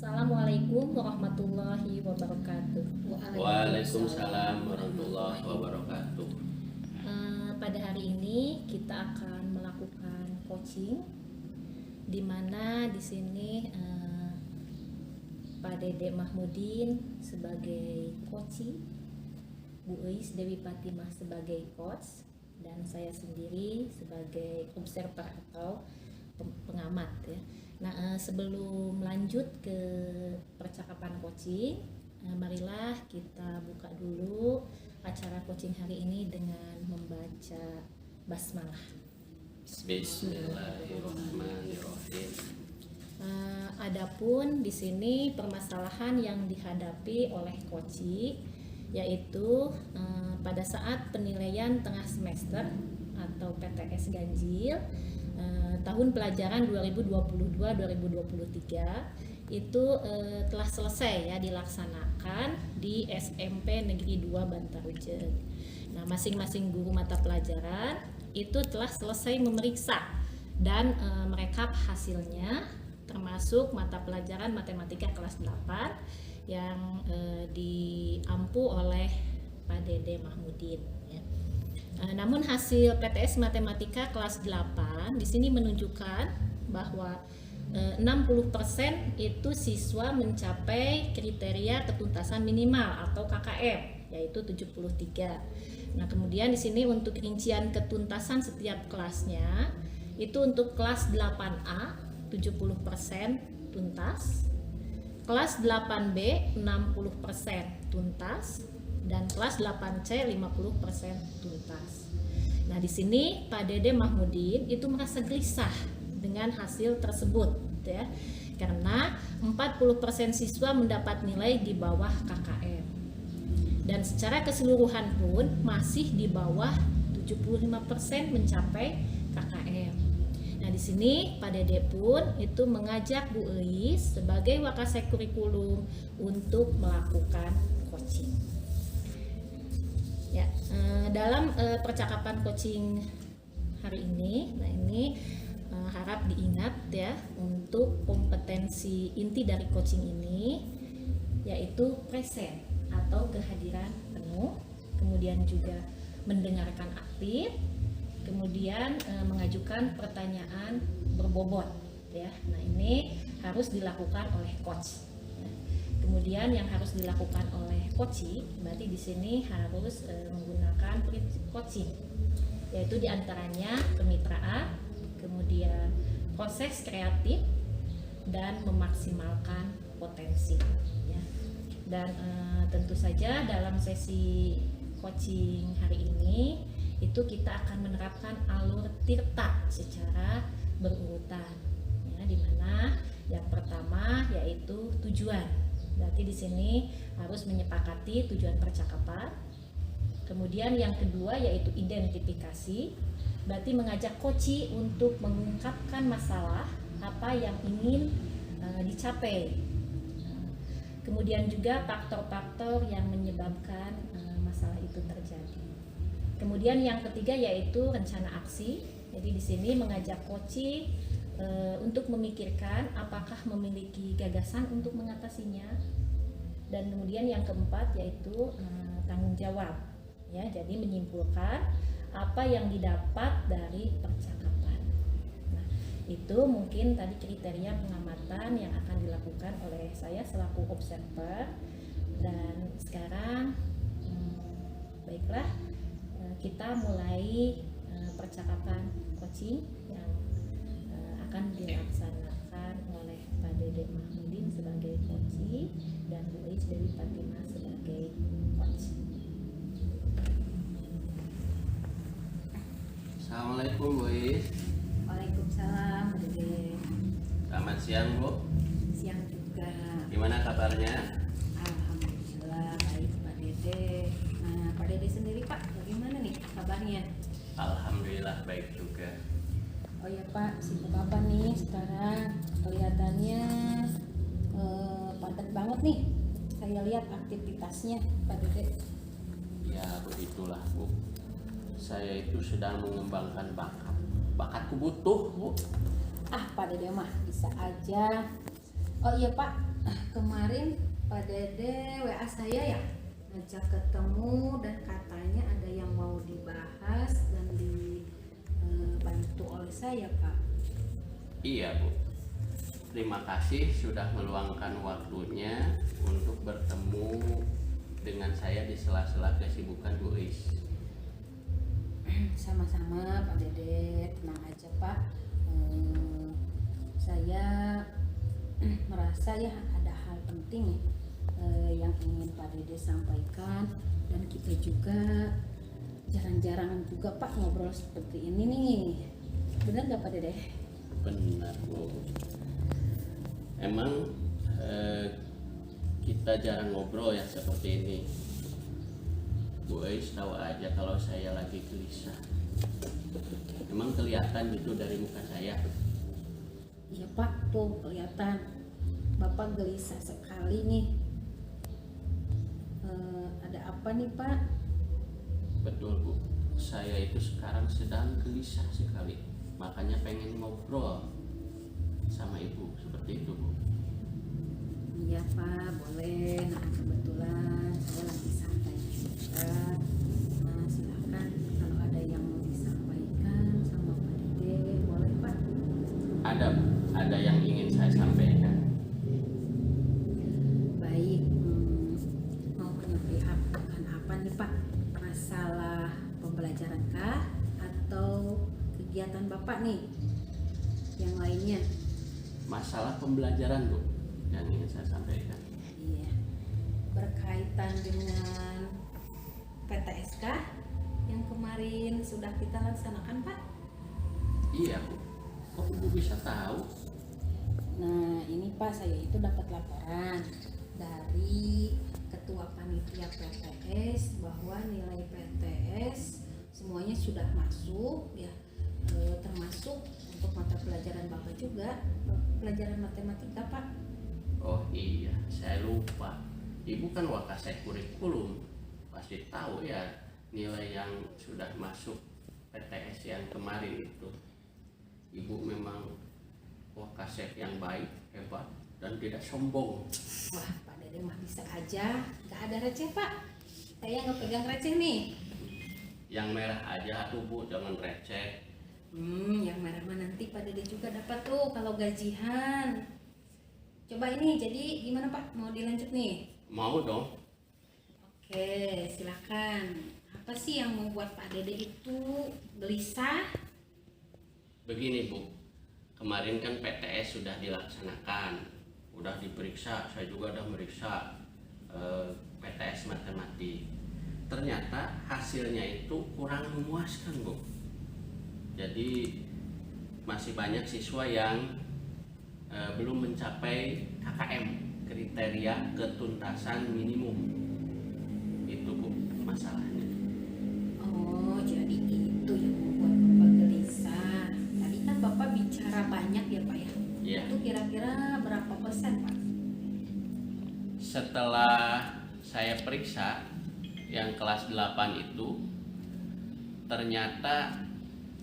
Assalamualaikum warahmatullahi wabarakatuh. Waalaikumsalam warahmatullahi wabarakatuh. Pada hari ini kita akan melakukan coaching, di mana di sini Pak Dede Mahmudin sebagai coach, Bu Eis Dewi Fatimah sebagai coach, dan saya sendiri sebagai observer atau pengamat ya. Nah, sebelum lanjut ke percakapan coaching, marilah kita buka dulu acara coaching hari ini dengan membaca basmalah. Bismillahirrahmanirrahim. Adapun di sini permasalahan yang dihadapi oleh coaching yaitu pada saat penilaian tengah semester atau PTS ganjil tahun pelajaran 2022-2023 itu telah selesai ya dilaksanakan di SMP Negeri 2 Bantarujen. Nah, masing-masing guru mata pelajaran itu telah selesai memeriksa dan merekap hasilnya, termasuk mata pelajaran matematika kelas 8 yang diampu oleh Pak Dede Mahmudin ya. Namun hasil PTS matematika kelas 8 di sini menunjukkan bahwa 60% itu siswa mencapai kriteria ketuntasan minimal atau KKM yaitu 73. Nah, kemudian di sini untuk rincian ketuntasan setiap kelasnya itu untuk kelas 8A 70% tuntas, kelas 8B 60% tuntas, dan kelas 8C 50% tuntas. Nah, di sini Pak Dede Mahmudin itu merasa gelisah dengan hasil tersebut ya. Karena 40% siswa mendapat nilai di bawah KKM. Dan secara keseluruhan pun masih di bawah 75% mencapai KKM. Nah, di sini Pak Dede pun itu mengajak Bu Eis sebagai wakasek kurikulum untuk melakukan coaching. Ya, dalam percakapan coaching hari ini, nah ini harap diingat ya untuk kompetensi inti dari coaching ini yaitu present atau kehadiran penuh, kemudian juga mendengarkan aktif, kemudian mengajukan pertanyaan berbobot ya. Nah, ini harus dilakukan oleh coach. Kemudian yang harus dilakukan oleh coaching berarti di sini harus menggunakan prinsip coaching, yaitu diantaranya kemitraan, kemudian proses kreatif, dan memaksimalkan potensi. Ya. Dan tentu saja dalam sesi coaching hari ini itu kita akan menerapkan alur tirta secara berurutan, ya, di mana yang pertama yaitu tujuan. Berarti di sini harus menyepakati tujuan percakapan. Kemudian yang kedua yaitu identifikasi. Berarti mengajak coach untuk mengungkapkan masalah apa yang ingin dicapai. Kemudian juga faktor-faktor yang menyebabkan masalah itu terjadi. Kemudian yang ketiga yaitu rencana aksi. Jadi di sini mengajak coach untuk memikirkan apakah memiliki gagasan untuk mengatasinya, dan kemudian yang keempat yaitu tanggung jawab ya, jadi menyimpulkan apa yang didapat dari percakapan. Nah, itu mungkin tadi kriteria pengamatan yang akan dilakukan oleh saya selaku observer. Dan sekarang baiklah, kita mulai percakapan coaching yang akan dilaksanakan oleh Pak Dede Mahmudin sebagai coach dan Bu Eis Dewi Fatimah sebagai coach. Assalamualaikum Bu Eis. Waalaikumsalam Bu Dede. Selamat siang Bu. Siang juga. Gimana kabarnya? Alhamdulillah baik Pak Dede. Nah, Pak Dede sendiri Pak, bagaimana nih kabarnya? Alhamdulillah baik juga. Oh ya Pak, sibuk apa nih sekarang? Kelihatannya padat banget nih. Saya lihat aktivitasnya Pak Dede. Ya begitulah Bu. Saya itu sedang mengembangkan bakat. Bakatku butuh Bu. Ah Pak Dede mah bisa aja. Oh iya Pak, Kemarin Pak Dede WA saya ya, ngajak ketemu dan katanya ada yang mau dibahas dan dibantu oleh saya, Pak. Iya Bu, terima kasih sudah meluangkan waktunya untuk bertemu dengan saya di sela-sela kesibukan Bu Is. Sama-sama Pak Dede, tenang aja Pak. Saya merasa ya ada hal penting yang ingin Pak Dede sampaikan, dan kita juga jarang-jarang juga Pak ngobrol seperti ini nih. Benar nggak Pak Dede? Benar Bu. Emang kita jarang ngobrol ya seperti ini. Bu Is tahu aja kalau saya lagi gelisah. Emang kelihatan gitu dari muka saya. Iya Pak, tuh kelihatan Bapak gelisah sekali nih. Ada apa nih Pak? Betul Bu, saya itu sekarang sedang gelisah sekali. Makanya pengen ngobrol sama Ibu seperti itu Bu. Iya Pak, boleh. Nah kebetulan saya lagi santai juga. Nah silakan kalau ada yang mau disampaikan sama Pak Dede, boleh Pak. Ada Bu, ada yang ingin saya sampaikan. Baik, mau menyampaikan apa nih Pak? Masalah pembelajaran kah atau kegiatan Bapak nih yang lainnya? Masalah pembelajaran Bu yang ingin saya sampaikan. Iya, berkaitan dengan PTSK yang kemarin sudah kita laksanakan Pak. Iya Bu, kok Ibu bisa tahu? Nah ini Pak, saya itu dapat laporan dari Ketua Panitia PTS bahwa nilai PTS semuanya sudah masuk ya, termasuk untuk mata pelajaran Bapak juga, pelajaran matematika Pak. Oh iya, saya lupa. Ibu kan wakasek kurikulum, pasti tahu ya nilai yang sudah masuk PTS yang kemarin itu. Ibu memang wakasek yang baik, hebat, dan tidak sombong. Wah Pak Dede mah bisa aja, nggak ada receh Pak. Saya nggak pegang receh nih. Yang merah aja tuh Bu, jangan receh. Yang merah mah nanti Pak Dede juga dapat tuh kalau gajian. Coba ini jadi gimana Pak? Mau dilanjut nih? Mau dong. Oke, silakan. Apa sih yang membuat Pak Dede itu gelisah? Begini Bu, kemarin kan PTS sudah dilaksanakan, udah diperiksa, saya juga udah meriksa PTS matematik. Ternyata hasilnya itu kurang memuaskan Bu. Jadi masih banyak siswa yang belum mencapai KKM, kriteria ketuntasan minimum. Itu Bu masalahnya. Oh, jadi itu yang membuat Bapak gelisah. Tadi kan Bapak bicara banyak ya Pak ya? Iya. Itu kira-kira berapa persen Pak? Setelah saya periksa yang kelas 8 itu, ternyata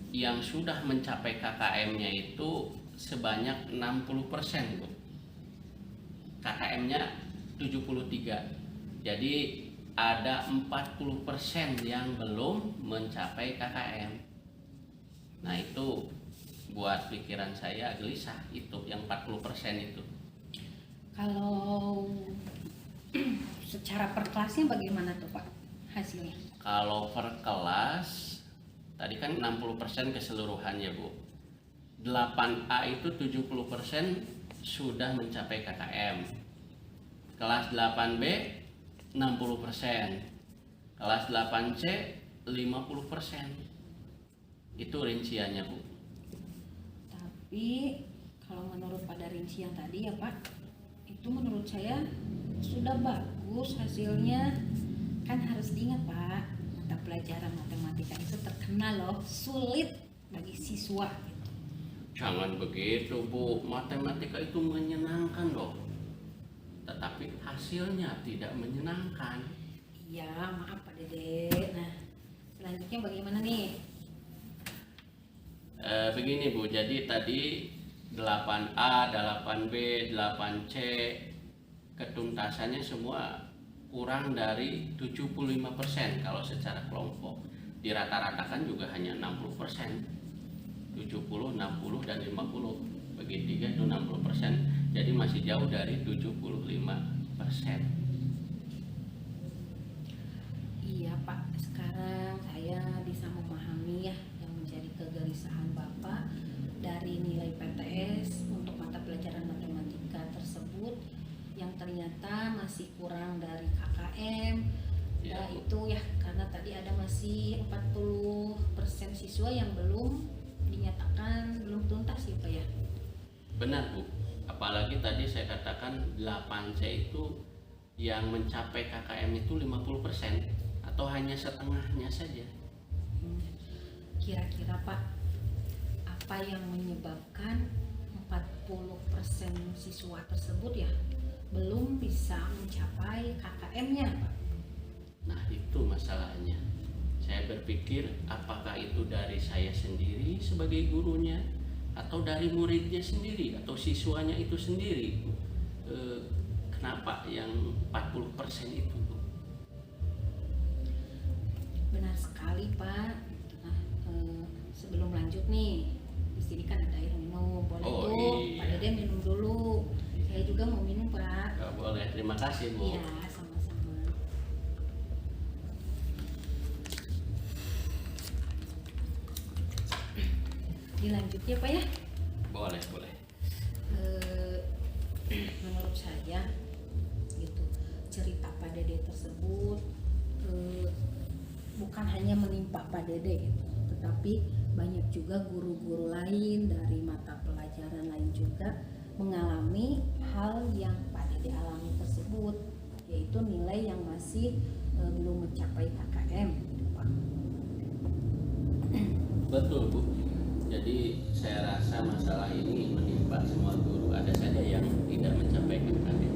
yang sudah mencapai KKM-nya itu sebanyak 60% Bu. KKM-nya 73. Jadi ada 40% yang belum mencapai KKM. Nah itu buat pikiran saya gelisah, itu yang 40% itu. Kalau secara per kelasnya bagaimana tuh Pak hasilnya? Kalau per kelas tadi kan 60% keseluruhannya Bu. 8A itu 70% sudah mencapai KKM. Kelas 8B 60%. Kelas 8C 50%. Itu rinciannya Bu. Tapi kalau menurut pada rincian tadi ya Pak, itu menurut saya sudah bagus hasilnya. Kan harus diingat Pak, mata pelajaran matematika itu terkenal loh sulit bagi siswa gitu. Jangan begitu Bu, matematika itu menyenangkan loh. Tetapi hasilnya tidak menyenangkan. Iya, maaf Pak Dede. Nah, selanjutnya bagaimana nih? Begini Bu, jadi tadi 8A, 8B, 8C ketuntasannya semua kurang dari 75% kalau secara kelompok. Dirata-ratakan juga hanya 60%. 70, 60 dan 50. Bagi 3 itu 60%. Jadi masih jauh dari 75%. Iya Pak, sekarang saya bisa memahami ya yang menjadi kegelisahan Bapak dari nilai PTS untuk mata pelajaran matematika tersebut yang ternyata masih kurang dari KKM. Iya, Ya Bu. itu ya karena tadi ada masih 40% siswa yang belum dinyatakan belum tuntas ya Pak ya. Benar, Bu. Apalagi tadi saya katakan 8C itu yang mencapai KKM itu 50% atau hanya setengahnya saja. Kira-kira Pak, apa yang menyebabkan 40% siswa tersebut ya belum bisa mencapai KKM-nya Pak? Nah, itu masalahnya. Saya berpikir apakah itu dari saya sendiri sebagai gurunya atau dari muridnya sendiri atau siswanya itu sendiri. Kenapa yang 40% itu, Bu? Benar sekali Pak. Nah, sebelum lanjut nih, di sini kan ada air minum, boleh Oh, tuh iya. Pak Dede minum dulu. Saya juga mau minum Pak. Nggak boleh. Terima kasih, Bu. Iya, sama-sama. Dilanjut ya Pak ya. Boleh, boleh. Menurut saya gitu cerita Pak Dede tersebut bukan hanya menimpa Pak Dede gitu, tetapi banyak juga guru-guru lain dari mata pelajaran lain juga mengalami hal yang Pak Dede alami tersebut, yaitu nilai yang masih belum mencapai KKM gitu, Pak. Betul, Bu. Jadi saya rasa masalah ini menimpa semua guru. Ada saja yang tidak mencapai KKM.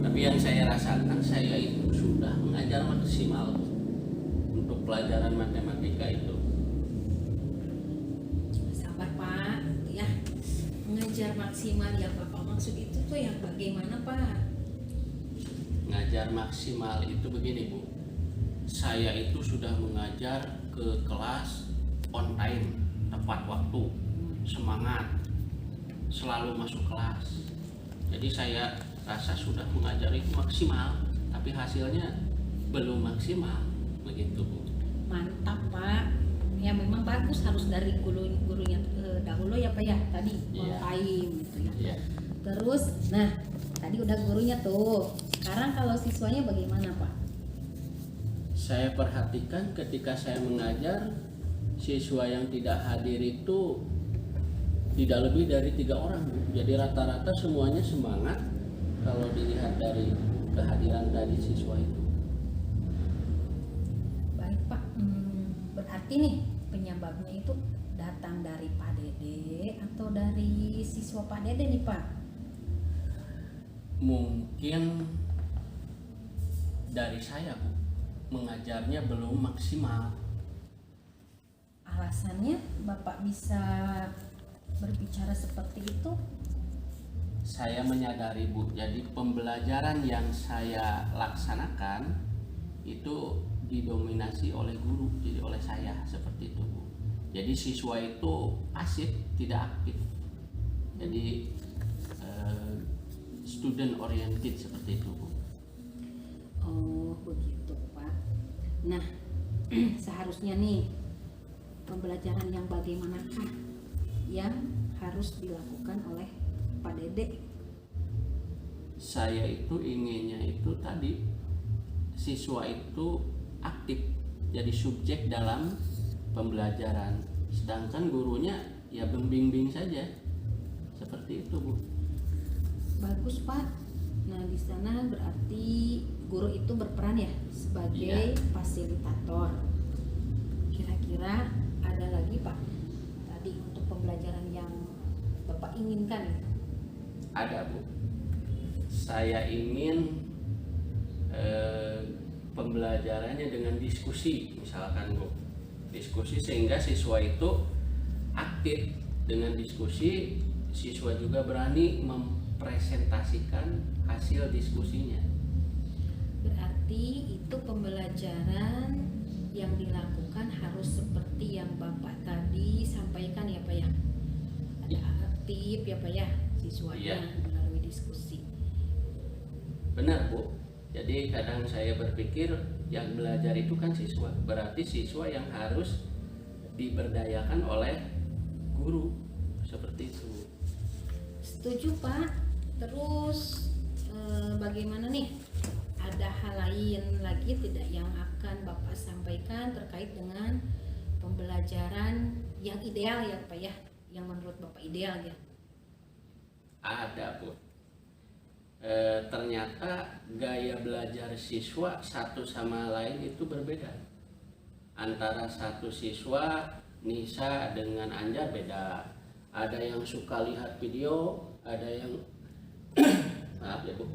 Tapi yang saya rasakan, saya itu sudah mengajar maksimal untuk pelajaran matematika itu. Sabar Pak, ya mengajar maksimal yang Bapak maksud itu tuh yang bagaimana Pak? Ngajar maksimal itu begini, Bu. Saya itu sudah mengajar ke kelas on time, tepat waktu, semangat, selalu masuk kelas. Jadi saya rasa sudah mengajar itu maksimal, tapi hasilnya belum maksimal, begitu, Bu. Mantap Pak. Ya memang bagus harus dari gurunya dahulu ya Pak ya tadi on Iya. time gitu ya. Iya. Terus, nah tadi udah gurunya tuh. Sekarang kalau siswanya bagaimana Pak? Saya perhatikan ketika saya mengajar, siswa yang tidak hadir itu tidak lebih dari 3 orang, Bu. Jadi rata-rata semuanya semangat kalau dilihat dari kehadiran tadi siswa itu. Baik Pak. Berarti nih penyebabnya itu datang dari Pak Dede atau dari siswa Pak Dede nih Pak? Mungkin dari saya, Bu, mengajarnya belum maksimal. Alasannya Bapak bisa berbicara seperti itu? Saya menyadari, Bu, jadi pembelajaran yang saya laksanakan itu didominasi oleh guru, jadi oleh saya, seperti itu, Bu. Jadi siswa itu pasif, tidak aktif. Jadi student oriented seperti itu, Bu. Oh begitu Pak. Nah seharusnya nih pembelajaran yang bagaimanakah yang harus dilakukan oleh Pak Dede? Saya itu inginnya itu tadi siswa itu aktif, jadi subjek dalam pembelajaran, sedangkan gurunya ya membimbing saja, seperti itu, Bu. Bagus Pak. Nah di sana berarti guru itu berperan ya sebagai Iya. fasilitator. Kira-kira ada lagi Pak tadi untuk pembelajaran yang Bapak inginkan? Ada, Bu. Saya ingin pembelajarannya dengan diskusi, misalkan, Bu. Diskusi sehingga siswa itu aktif. Dengan diskusi, siswa juga berani mempresentasikan hasil diskusinya. Berarti itu pembelajaran yang dilakukan harus seperti yang Bapak tadi sampaikan ya Pak ya. Ada aktif ya Pak ya siswanya Iya. melalui diskusi. Benar Bu. Jadi kadang saya berpikir yang belajar itu kan siswa. Berarti siswa yang harus diberdayakan oleh guru. Seperti itu. Setuju Pak. Terus bagaimana nih? Ada hal lain lagi tidak yang akan Bapak sampaikan terkait dengan pembelajaran yang ideal ya Pak ya? Yang menurut Bapak ideal ya? Ada Bu. Ternyata gaya belajar siswa satu sama lain itu berbeda. Antara satu siswa Nisa dengan Anjar beda. Ada yang suka lihat video, ada yang maaf ya Bu.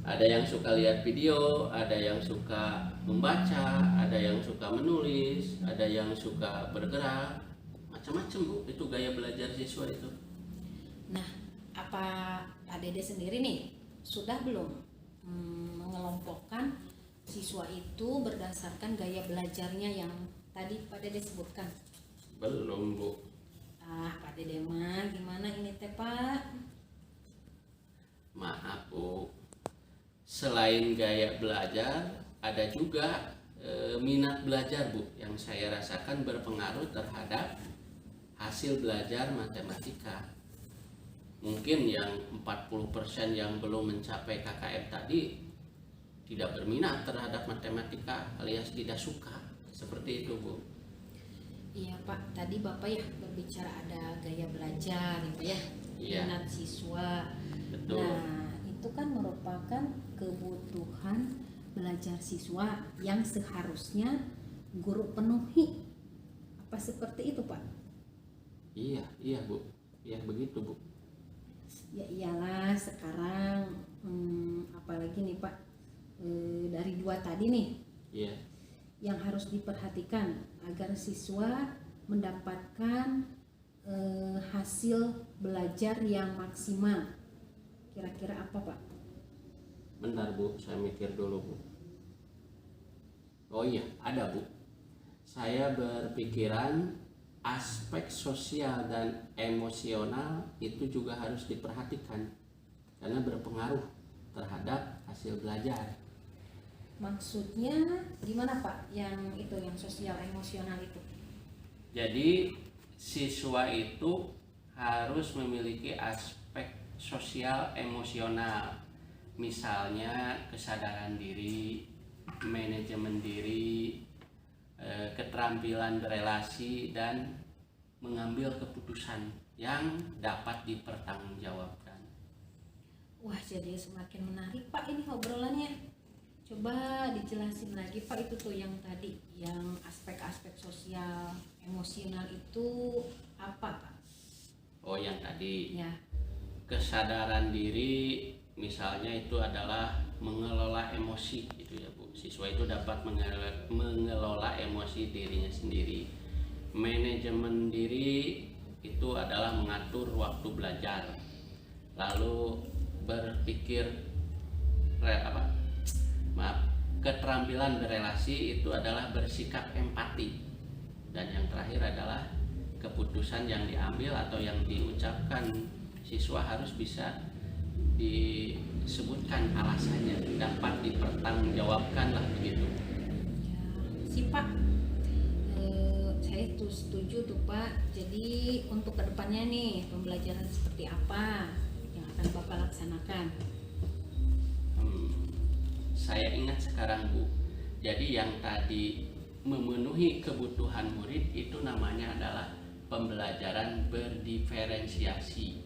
Ada yang suka lihat video, ada yang suka membaca, ada yang suka menulis, ada yang suka bergerak, macam-macam Bu. Itu gaya belajar siswa itu. Nah, apa Pak Dede sendiri nih sudah belum mengelompokkan siswa itu berdasarkan gaya belajarnya yang tadi Pak Dede sebutkan? Belum Bu. Pak Dede mah gimana ini teh Pak? Maaf Bu. Selain gaya belajar, ada juga minat belajar Bu yang saya rasakan berpengaruh terhadap hasil belajar matematika. Mungkin yang 40% yang belum mencapai KKM tadi tidak berminat terhadap matematika alias tidak suka. Seperti itu Bu. Iya Pak, tadi Bapak ya berbicara ada gaya belajar ya Pak ya, Iya. minat siswa. Betul. Nah, itu kan merupakan kebutuhan belajar siswa yang seharusnya guru penuhi. Apa seperti itu Pak? Iya Bu. Iya begitu Bu. Ya iyalah sekarang apalagi nih Pak dari dua tadi nih Iya. yang harus diperhatikan agar siswa mendapatkan hasil belajar yang maksimal. Kira-kira apa Pak? Bentar Bu, saya mikir dulu Bu. Oh iya, ada Bu. Saya berpikiran aspek sosial dan emosional itu juga harus diperhatikan karena berpengaruh terhadap hasil belajar. Maksudnya gimana Pak? Yang itu yang sosial emosional itu? Jadi siswa itu harus memiliki aspek sosial emosional, misalnya kesadaran diri, manajemen diri, keterampilan berelasi dan mengambil keputusan yang dapat dipertanggungjawabkan. Wah, jadi semakin menarik Pak ini obrolannya. Coba dijelasin lagi Pak, itu tuh yang tadi, yang aspek-aspek sosial emosional itu apa Pak? Oh, yang tadi Ya. kesadaran diri misalnya itu adalah mengelola emosi gitu ya Bu. Siswa itu dapat mengelola emosi dirinya sendiri. Manajemen diri itu adalah mengatur waktu belajar. Lalu berpikir keterampilan berelasi itu adalah bersikap empati. Dan yang terakhir adalah keputusan yang diambil atau yang diucapkan siswa harus bisa disebutkan alasannya, dapat dipertanggungjawabkan lah begitu. Ya, si Pak, saya tuh setuju tuh Pak. Jadi untuk kedepannya nih pembelajaran seperti apa yang akan Bapak laksanakan? Saya ingat sekarang Bu. Jadi yang tadi memenuhi kebutuhan murid itu namanya adalah pembelajaran berdiferensiasi.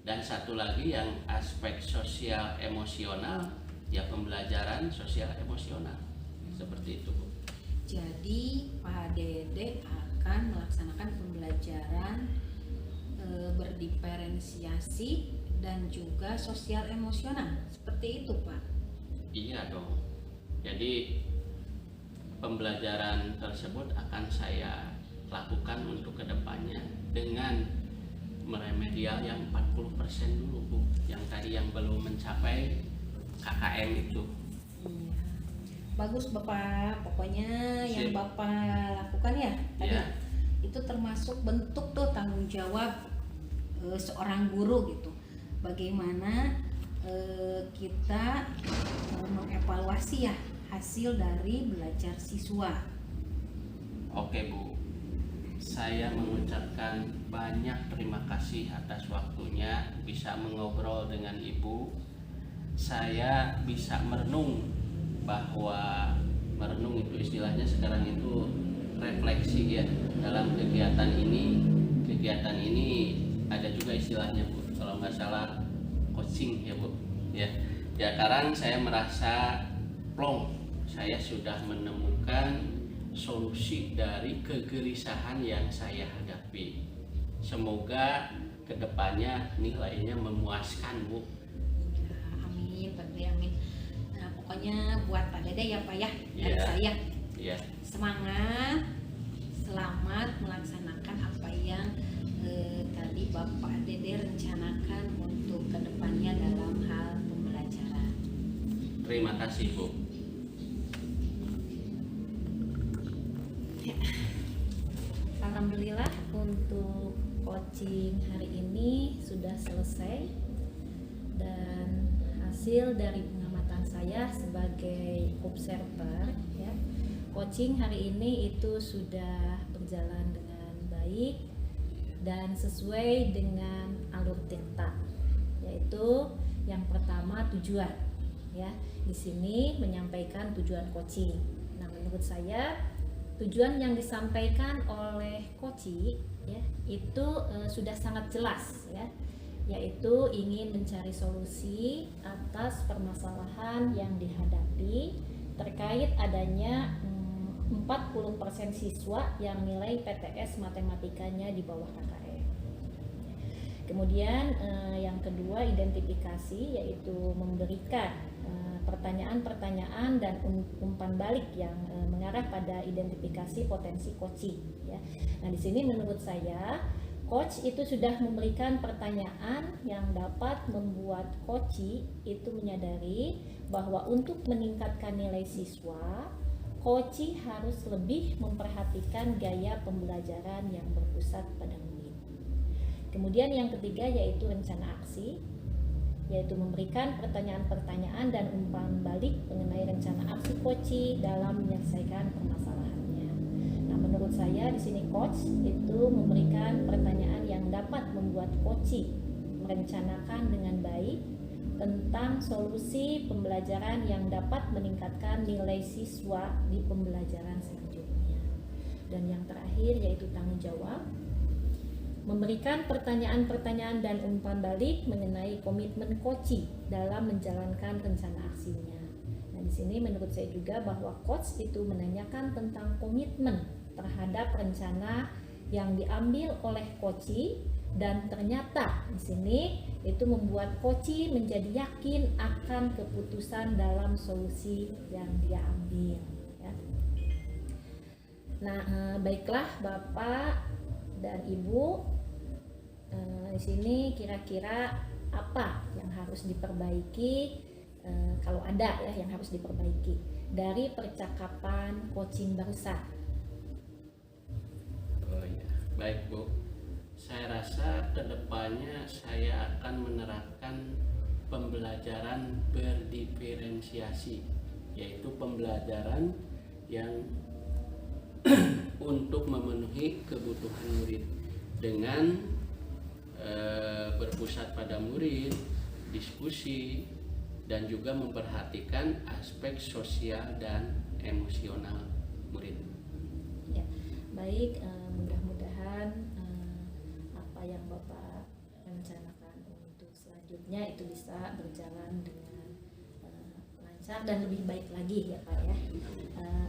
Dan satu lagi yang aspek sosial emosional, ya pembelajaran sosial emosional. Seperti itu Bu. Jadi Pak Dede akan melaksanakan pembelajaran berdiferensiasi dan juga sosial emosional. Seperti itu Pak. Iya dong. Jadi pembelajaran tersebut akan saya lakukan untuk kedepannya dengan meremedial yang 40% dulu Bu, yang tadi yang belum mencapai KKM itu. Iya. Bagus Bapak, pokoknya yang Sip. Bapak lakukan ya tadi Ya. itu termasuk bentuk tuh tanggung jawab seorang guru gitu. Bagaimana kita mengevaluasi ya hasil dari belajar siswa. Oke Bu, saya mengucapkan banyak terima kasih atas waktunya bisa mengobrol dengan Ibu. Saya bisa merenung, bahwa merenung itu istilahnya sekarang itu refleksi ya dalam kegiatan ini. Kegiatan ini ada juga istilahnya Bu, kalau nggak salah coaching ya Bu. Ya sekarang saya merasa plong, saya sudah menemukan solusi dari kegelisahan yang saya hadapi. Semoga kedepannya nilainya memuaskan Bu. Ya, amin Pak Dede, amin. Nah, pokoknya buat Pak Dede ya Pak ya dari Iya. saya Ya, semangat, selamat melaksanakan apa yang tadi Bapak Dede rencanakan untuk kedepannya dalam hal pembelajaran. terima kasih Bu. Alhamdulillah untuk coaching hari ini sudah selesai, dan hasil dari pengamatan saya sebagai observer ya, coaching hari ini itu sudah berjalan dengan baik dan sesuai dengan alur cerita, yaitu yang pertama tujuan ya. Di sini menyampaikan tujuan coaching. Nah, menurut saya tujuan yang disampaikan oleh coaching ya itu sudah sangat jelas ya, yaitu ingin mencari solusi atas permasalahan yang dihadapi terkait adanya 40% siswa yang nilai PTS matematikanya di bawah KKM. Kemudian yang kedua identifikasi, yaitu memberikan pertanyaan-pertanyaan dan umpan balik yang mengarah pada identifikasi potensi coaching ya. Nah, di sini menurut saya coach itu sudah memberikan pertanyaan yang dapat membuat coach itu menyadari bahwa untuk meningkatkan nilai siswa, coach harus lebih memperhatikan gaya pembelajaran yang berpusat pada murid. Kemudian yang ketiga yaitu rencana aksi, yaitu memberikan pertanyaan-pertanyaan dan umpan balik mengenai rencana aksi coach dalam menyelesaikan permasalahannya. Nah, menurut saya di sini coach itu memberikan pertanyaan yang dapat membuat coach merencanakan dengan baik tentang solusi pembelajaran yang dapat meningkatkan nilai siswa di pembelajaran selanjutnya. Dan yang terakhir yaitu tanggung jawab, memberikan pertanyaan-pertanyaan dan umpan balik mengenai komitmen coach dalam menjalankan rencana aksinya. Nah, di sini menurut saya juga bahwa coach itu menanyakan tentang komitmen terhadap rencana yang diambil oleh coach, dan ternyata di sini itu membuat coach menjadi yakin akan keputusan dalam solusi yang dia ambil ya. Nah, baiklah Bapak dan Ibu, di sini kira-kira apa yang harus diperbaiki, kalau ada ya yang harus diperbaiki dari percakapan coaching barusan. Oh iya, baik Bu. Saya rasa kedepannya saya akan menerapkan pembelajaran berdiferensiasi, yaitu pembelajaran yang untuk memenuhi kebutuhan murid dengan berpusat pada murid, diskusi, dan juga memperhatikan aspek sosial dan emosional murid. Ya, baik, mudah-mudahan apa yang Bapak rencanakan untuk selanjutnya itu bisa berjalan dengan lancar dan lebih baik lagi ya Pak ya.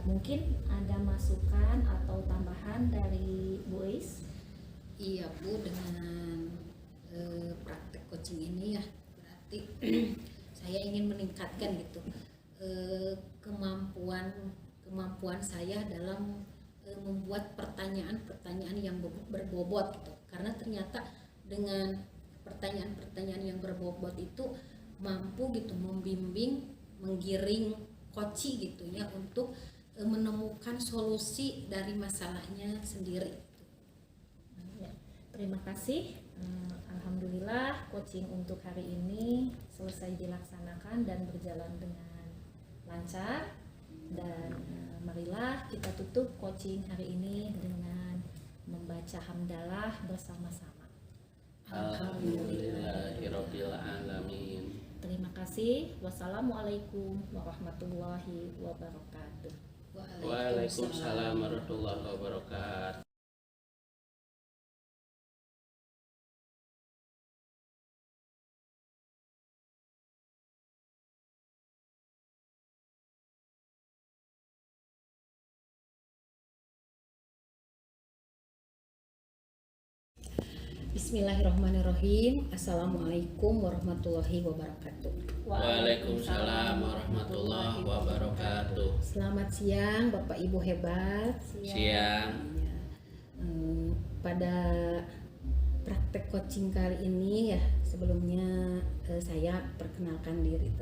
Mungkin ada masukan atau tambahan dari Bu Ais? Iya Bu, dengan praktek coaching ini ya berarti saya ingin meningkatkan gitu kemampuan saya dalam membuat pertanyaan-pertanyaan yang berbobot gitu, karena ternyata dengan pertanyaan-pertanyaan yang berbobot itu mampu gitu membimbing, menggiring koci gitu ya untuk menemukan solusi dari masalahnya sendiri. Ya, terima kasih. Alhamdulillah coaching untuk hari ini selesai dilaksanakan dan berjalan dengan lancar. Dan marilah kita tutup coaching hari ini dengan membaca hamdalah bersama-sama. Alhamdulillahirabbil alamin. Terima kasih. Wassalamualaikum warahmatullahi wabarakatuh. Waalaikumsalam warahmatullahi wabarakatuh. Bismillahirrahmanirrahim. Assalamualaikum warahmatullahi wabarakatuh. Waalaikumsalam warahmatullahi wabarakatuh. Selamat siang Bapak Ibu hebat. Siang. Ya, pada praktek coaching kali ini ya sebelumnya saya perkenalkan diri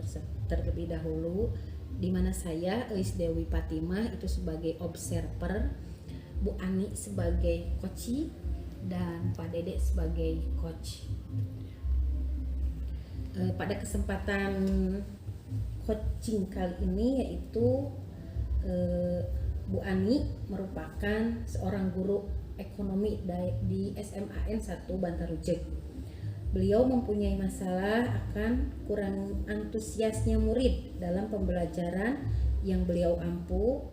terlebih dahulu, di mana saya Eis Dewi Fatimah itu sebagai observer, Bu Ani sebagai coach, dan Pak Dede sebagai coach. Pada kesempatan coaching kali ini yaitu Bu Ani merupakan seorang guru ekonomi di SMAN 1 Bantarujek. Beliau mempunyai masalah akan kurang antusiasnya murid dalam pembelajaran yang beliau ampu.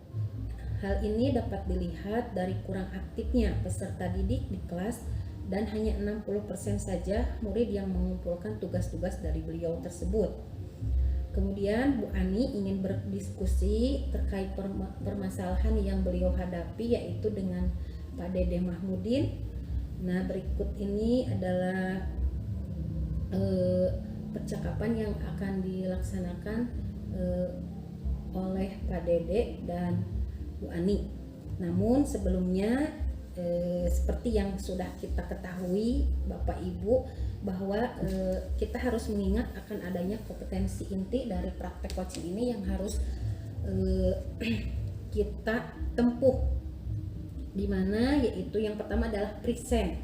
Hal ini dapat dilihat dari kurang aktifnya peserta didik di kelas dan hanya 60% saja murid yang mengumpulkan tugas-tugas dari beliau tersebut. Kemudian Bu Ani ingin berdiskusi terkait permasalahan yang beliau hadapi yaitu dengan Pak Dede Mahmudin. Nah, berikut ini adalah percakapan yang akan dilaksanakan oleh Pak Dede dan Bu Ani. Namun sebelumnya seperti yang sudah kita ketahui Bapak Ibu bahwa kita harus mengingat akan adanya kompetensi inti dari praktek coaching ini yang harus kita tempuh, di mana yaitu yang pertama adalah present,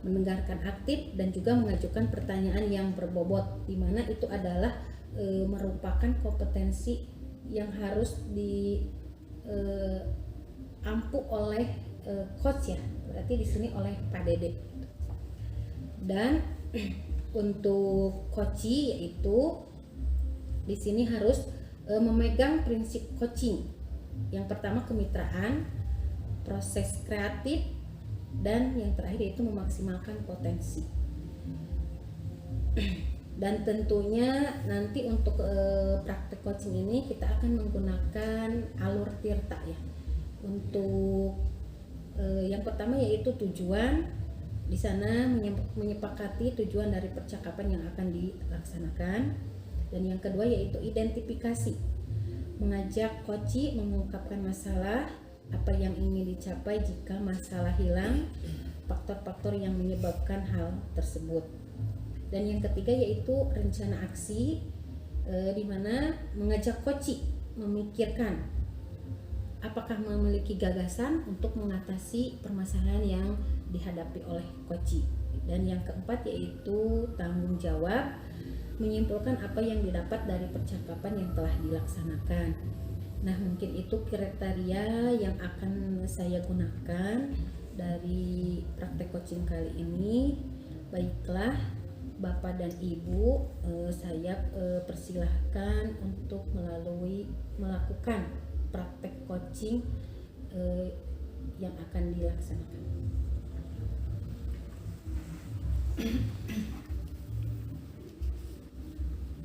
mendengarkan aktif dan juga mengajukan pertanyaan yang berbobot, di mana itu adalah merupakan kompetensi yang harus ampuh oleh coach ya, berarti di sini oleh Pak Dede. Dan untuk coach yaitu di sini harus memegang prinsip coaching. Yang pertama kemitraan, proses kreatif, dan yang terakhir yaitu memaksimalkan potensi. Dan tentunya nanti untuk praktek coaching ini kita akan menggunakan alur tirta ya. Untuk yang pertama yaitu tujuan, di sana menyepakati tujuan dari percakapan yang akan dilaksanakan. Dan yang kedua yaitu identifikasi, mengajak coach mengungkapkan masalah, apa yang ingin dicapai jika masalah hilang, faktor-faktor yang menyebabkan hal tersebut. Dan yang ketiga yaitu rencana aksi, di mana mengajak coach memikirkan apakah memiliki gagasan untuk mengatasi permasalahan yang dihadapi oleh coach. Dan yang keempat yaitu tanggung jawab, menyimpulkan apa yang didapat dari percakapan yang telah dilaksanakan. Nah, mungkin itu kriteria yang akan saya gunakan dari praktek coaching kali ini. Baiklah Bapak dan Ibu, saya persilahkan untuk melakukan praktek coaching yang akan dilaksanakan.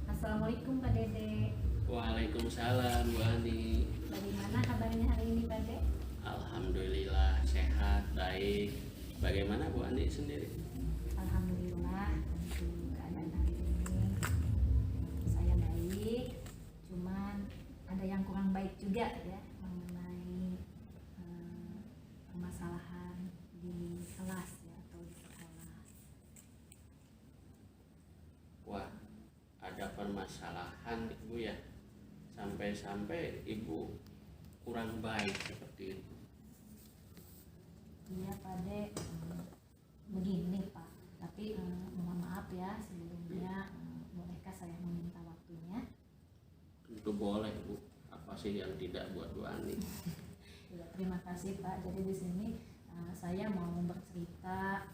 Assalamualaikum Pak Dede. Waalaikumsalam Bu Ani. Bagaimana kabarnya hari ini Pak Dede? Alhamdulillah sehat, baik. Bagaimana Bu Ani sendiri? Alhamdulillah, untuk keadaan hari ini saya baik. Cuman ada yang kurang baik juga ya mengenai permasalahan di kelas ya atau di sekolah. permasalahan Ibu ya, sampai-sampai Ibu kurang baik seperti itu. Iya Pak Dek, begini Pak, tapi mohon maaf ya sebelumnya, bolehkah saya meminta waktunya? Tentu boleh Bu, apa sih yang tidak buat Bu Ani? Ya, terima kasih Pak. Jadi di sini saya mau bercerita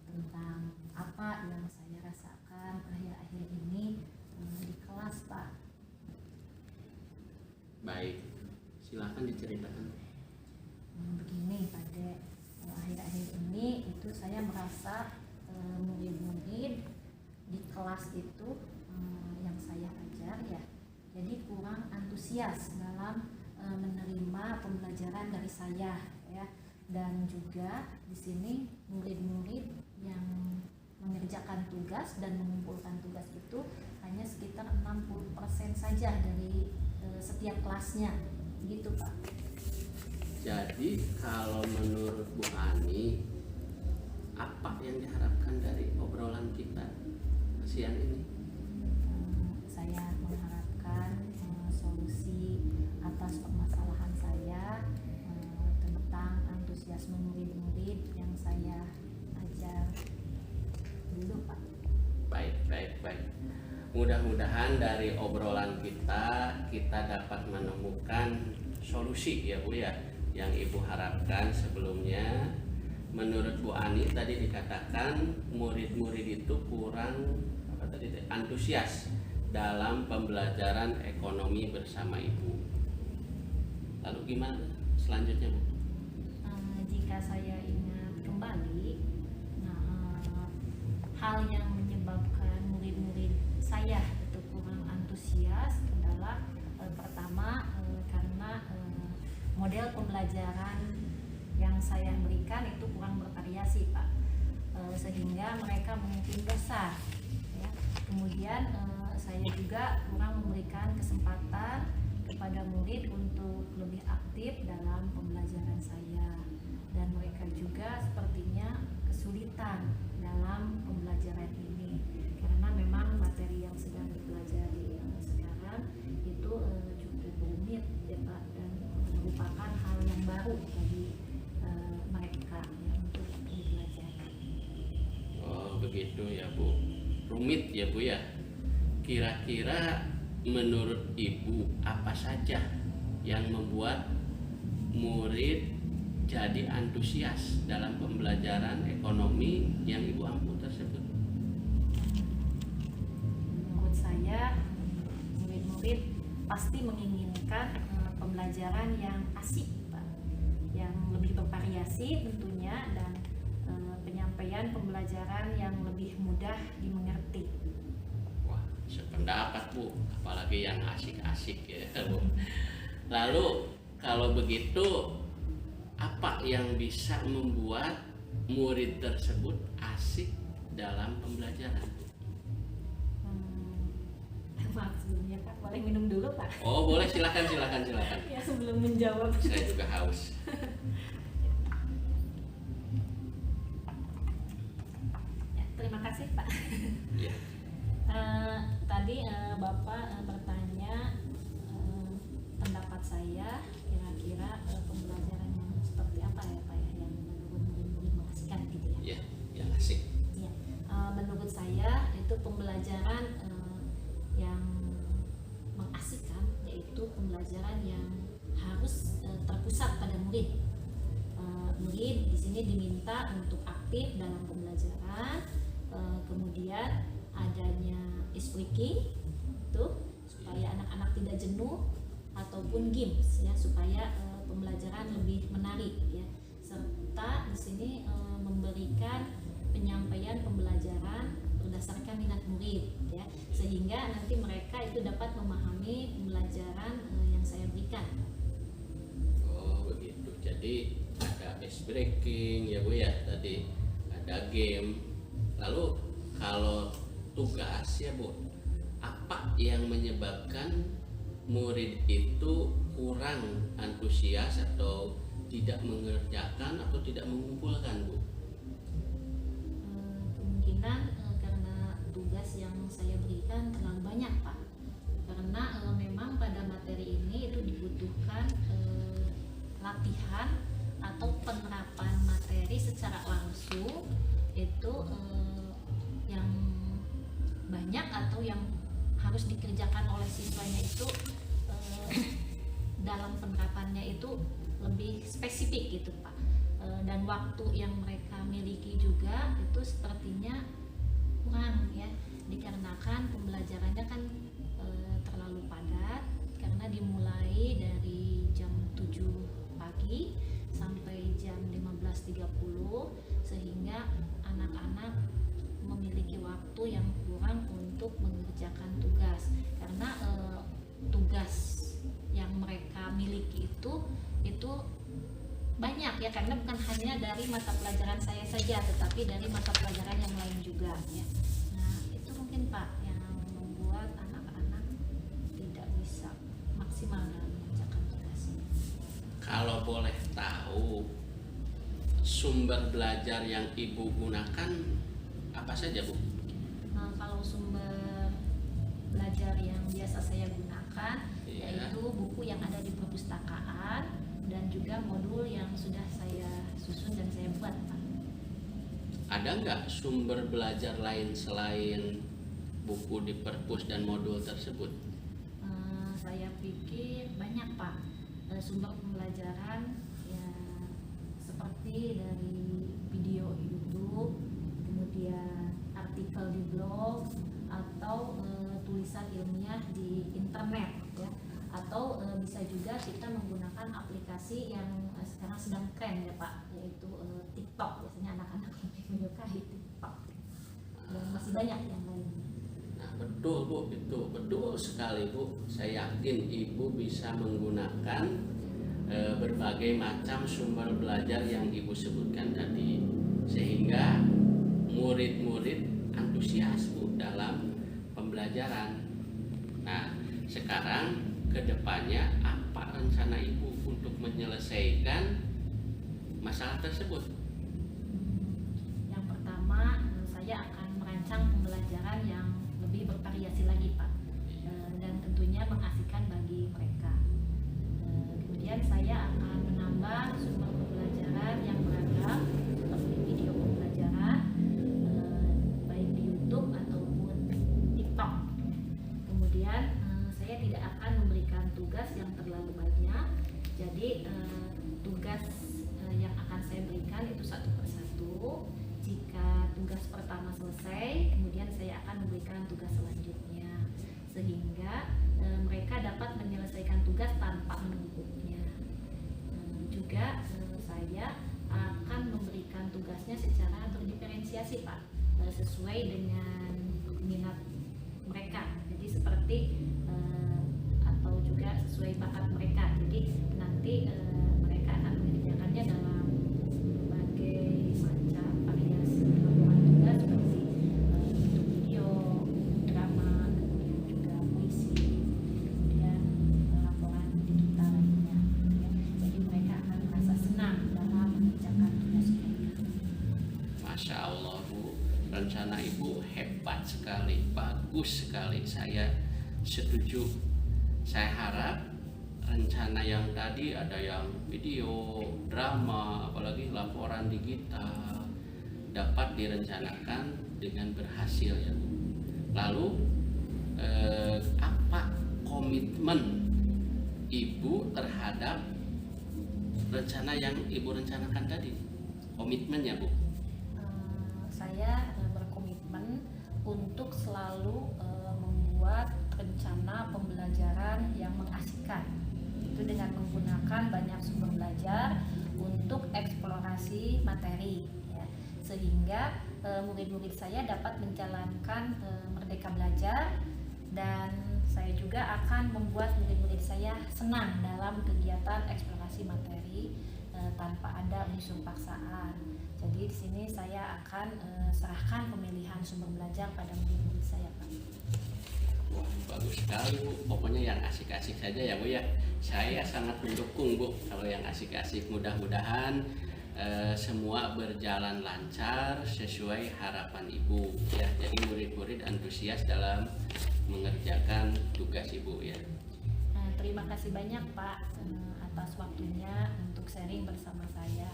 tentang apa yang saya rasakan akhir-akhir ini di kelas Pak. Baik, silakan diceritakan. Begini Pak Dek, akhir-akhir ini itu saya merasa murid-murid di kelas itu yang saya ajar ya, jadi kurang antusias dalam menerima pembelajaran dari saya ya, dan juga di sini murid-murid yang mengerjakan tugas dan mengumpulkan tugas itu hanya sekitar 60% saja dari setiap kelasnya gitu Pak. Jadi kalau menurut Bu Ani, apa yang diharapkan dari obrolan kita siang ini? Saya mengharapkan solusi atas permasalahan saya tentang antusiasme murid-murid yang saya ajar dulu Pak. Baik. Mudah-mudahan dari obrolan kita dapat menemukan solusi ya Bu ya, yang Ibu harapkan. Sebelumnya menurut Bu Ani tadi dikatakan murid-murid itu kurang antusias dalam pembelajaran ekonomi bersama Ibu. Lalu gimana selanjutnya Bu? Jika saya ingat kembali, hal yang menyebabkan murid-murid saya itu kurang antusias adalah pertama karena model pembelajaran yang saya berikan itu kurang bervariasi Pak, sehingga mereka mungkin bosan ya. Kemudian saya juga kurang memberikan kesempatan kepada murid untuk lebih aktif dalam pembelajaran saya, dan mereka juga sepertinya kesulitan dalam pembelajaran ini karena memang materi yang sedang dipelajari sekarang itu cukup rumit ya Pak, dan merupakan hal yang baru bagi mereka ya, untuk dipelajari. Oh begitu ya Bu, rumit ya Bu ya. Kira-kira menurut Ibu apa saja yang membuat murid jadi antusias dalam pembelajaran ekonomi yang Ibu ampu tersebut? Menurut saya murid-murid pasti menginginkan pembelajaran yang asik Pak, yang lebih bervariasi tentunya, dan penyampaian pembelajaran yang lebih mudah dimengerti. Wah, sependapat Bu, apalagi yang asik-asik ya Bu. Lalu kalau begitu, apa yang bisa membuat murid tersebut asik dalam pembelajaran Bu? Maaf sebelumnya Pak, boleh minum dulu Pak? Oh boleh, silakan. Ya sebelum menjawab. Saya juga haus. Ya, terima kasih Pak. Ya. Tadi Bapak bertanya pendapat saya kira-kira pembelajaran yang seperti apa ya Pak ya, yang menurut murid-murid mengasihkan gitu ya. Ya, yang asik. Ya, menurut saya itu pembelajaran yang mengasihkan yaitu pembelajaran yang harus terpusat pada murid. Murid di sini diminta untuk aktif dalam pembelajaran, kemudian adanya ice breaking itu supaya anak-anak tidak jenuh, ataupun games ya supaya pembelajaran lebih menarik ya, serta di sini memberikan penyampaian pembelajaran berdasarkan minat murid ya, sehingga nanti mereka itu dapat memahami pembelajaran yang saya berikan. Oh begitu. Jadi ada ice breaking ya Bu ya, tadi ada game. Lalu kalau tugas ya Bu, apa yang menyebabkan murid itu kurang antusias atau tidak mengerjakan atau tidak mengumpulkan Bu? Kemungkinan karena tugas yang saya berikan terlalu banyak Pak pelatihan atau penerapan materi secara langsung itu yang banyak atau yang harus dikerjakan oleh siswanya itu dalam penerapannya itu lebih spesifik gitu Pak. Dan waktu yang mereka miliki juga itu sepertinya kurang ya, dikarenakan pembelajarannya kan terlalu padat karena dimulai dari jam 7 pagi sampai jam 15.30 sehingga anak-anak memiliki waktu yang kurang untuk mengerjakan tugas karena tugas yang mereka miliki itu banyak ya, karena bukan hanya dari mata pelajaran saya saja tetapi dari mata pelajaran yang lain juga ya. Nah itu mungkin Pak yang membuat anak-anak tidak bisa maksimal dalam mengerjakan tugas. Kalau boleh tahu, sumber belajar yang Ibu gunakan apa saja, Bu? Nah, kalau sumber belajar yang biasa saya gunakan yaitu buku yang ada di perpustakaan dan juga modul yang sudah saya susun dan saya buat, Pak. Ada nggak sumber belajar lain selain buku di perpus dan modul tersebut? Saya pikir banyak Pak, sumber pembelajaran ya, seperti dari video YouTube, kemudian artikel di blog atau tulisan ilmiah di internet ya, atau bisa juga kita menggunakan aplikasi yang sekarang sedang tren ya Pak, yaitu TikTok. Biasanya anak-anak lebih menyukai TikTok dan masih banyak yang lainnya. Nah, betul Bu, itu betul sekali Bu. Saya yakin Ibu bisa menggunakan berbagai macam sumber belajar yang Ibu sebutkan tadi, sehingga murid-murid antusias Bu dalam pembelajaran. Nah, sekarang kedepannya apa rencana Ibu untuk menyelesaikan masalah tersebut? Yang pertama, saya akan merancang pembelajaran yang lebih bervariasi lagi Pak, dan tentunya mengasihkan bagi mereka. Kemudian saya akan menambah sumber pembelajaran yang beragam seperti video pembelajaran baik di YouTube ataupun TikTok. Kemudian saya tidak akan memberikan tugas yang terlalu banyak, jadi tugas yang akan saya berikan itu satu persatu. Jika tugas pertama selesai, kemudian saya akan memberikan tugas selanjutnya sehingga mereka dapat menyelesaikan tugas tanpa menumpuknya. Juga saya akan memberikan tugasnya secara berdiferensiasi Pak, sesuai dengan minat mereka. Jadi seperti atau juga sesuai bakat mereka. Jadi nanti mereka akan mengerjakannya dalam berbagai macam variasi laporan tugas seperti bentuk video, drama, kemudian juga puisi, kemudian laporan digital lainnya. Ya. Jadi mereka akan merasa senang dalam mengerjakan tugas mereka. Masya Allah Bu, rencana Ibu hebat sekali, bagus sekali. Saya setuju. Saya harap rencana yang tadi ada yang video, drama, apalagi laporan digital dapat direncanakan dengan berhasil ya Bu. Lalu apa komitmen Ibu terhadap rencana yang Ibu rencanakan tadi? Komitmennya Bu? Saya berkomitmen untuk selalu membuat rencana pembelajaran yang mengasihkan, itu dengan menggunakan banyak sumber belajar untuk eksplorasi materi ya, sehingga murid-murid saya dapat menjalankan merdeka belajar, dan saya juga akan membuat murid-murid saya senang dalam kegiatan eksplorasi materi tanpa ada unsur paksaan. Jadi di sini saya akan serahkan pemilihan sumber belajar pada murid-murid saya Pak. Wah, bagus sekali Bu. Pokoknya yang asik-asik saja ya Bu ya. Saya sangat mendukung Bu kalau yang asik-asik. Mudah-mudahan semua berjalan lancar sesuai harapan Ibu ya. Jadi murid-murid antusias dalam mengerjakan tugas Ibu ya. Terima kasih banyak Pak atas waktunya untuk sharing bersama saya.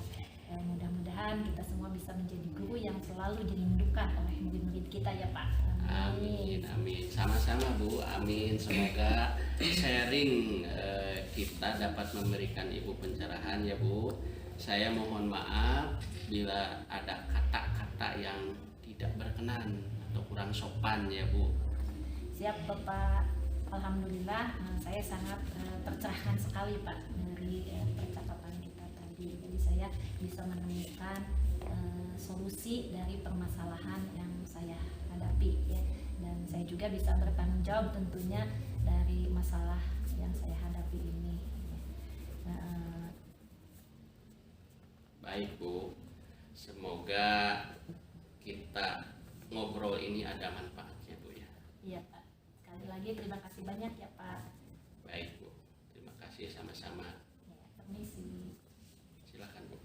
Mudah-mudahan kita semua bisa menjadi guru yang selalu dirindukan oleh murid-murid kita ya Pak. Amin, amin. Sama-sama Bu, amin. Semoga sharing kita dapat memberikan Ibu pencerahan ya Bu. Saya mohon maaf bila ada kata-kata yang tidak berkenan atau kurang sopan ya Bu. Siap Bapak. Alhamdulillah saya sangat tercerahkan sekali Pak dari percakapan kita tadi. Jadi saya bisa menemukan solusi dari permasalahan yang saya hadapi ya. Dan saya juga bisa bertanggung jawab tentunya dari masalah yang saya hadapi ini. Baik Bu, semoga kita ngobrol ini ada manfaatnya Bu ya. Iya Pak. Sekali lagi terima kasih banyak ya Pak. Baik Bu, terima kasih sama-sama. Ya, permisi. Silakan Bu.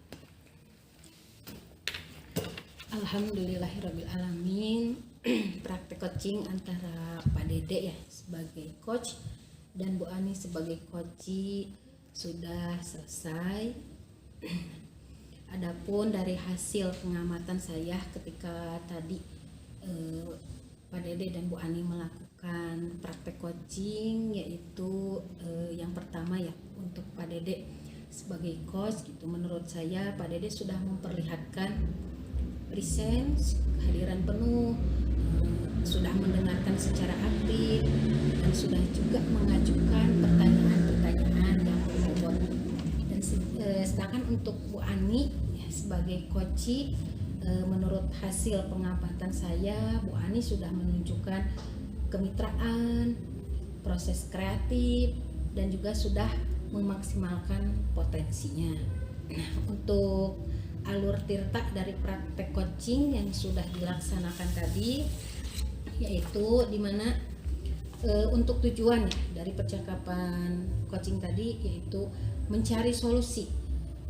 Alhamdulillahirrabbilalamin. Praktek coaching antara Pak Dede ya sebagai coach dan Bu Ani sebagai coachee sudah selesai. Adapun dari hasil pengamatan saya ketika tadi Pak Dede dan Bu Ani melakukan praktek coaching, yaitu yang pertama ya untuk Pak Dede sebagai coach gitu, menurut saya Pak Dede sudah memperlihatkan presence, kehadiran penuh, sudah mendengarkan secara aktif dan sudah juga mengajukan pertanyaan-pertanyaan yang berbobot. Dan sedangkan untuk Bu Ani ya, sebagai coachee, menurut hasil pengamatan saya, Bu Ani sudah menunjukkan kemitraan, proses kreatif, dan juga sudah memaksimalkan potensinya. Nah, untuk alur tirta dari praktek coaching yang sudah dilaksanakan tadi, yaitu dimana untuk tujuan dari percakapan coaching tadi yaitu mencari solusi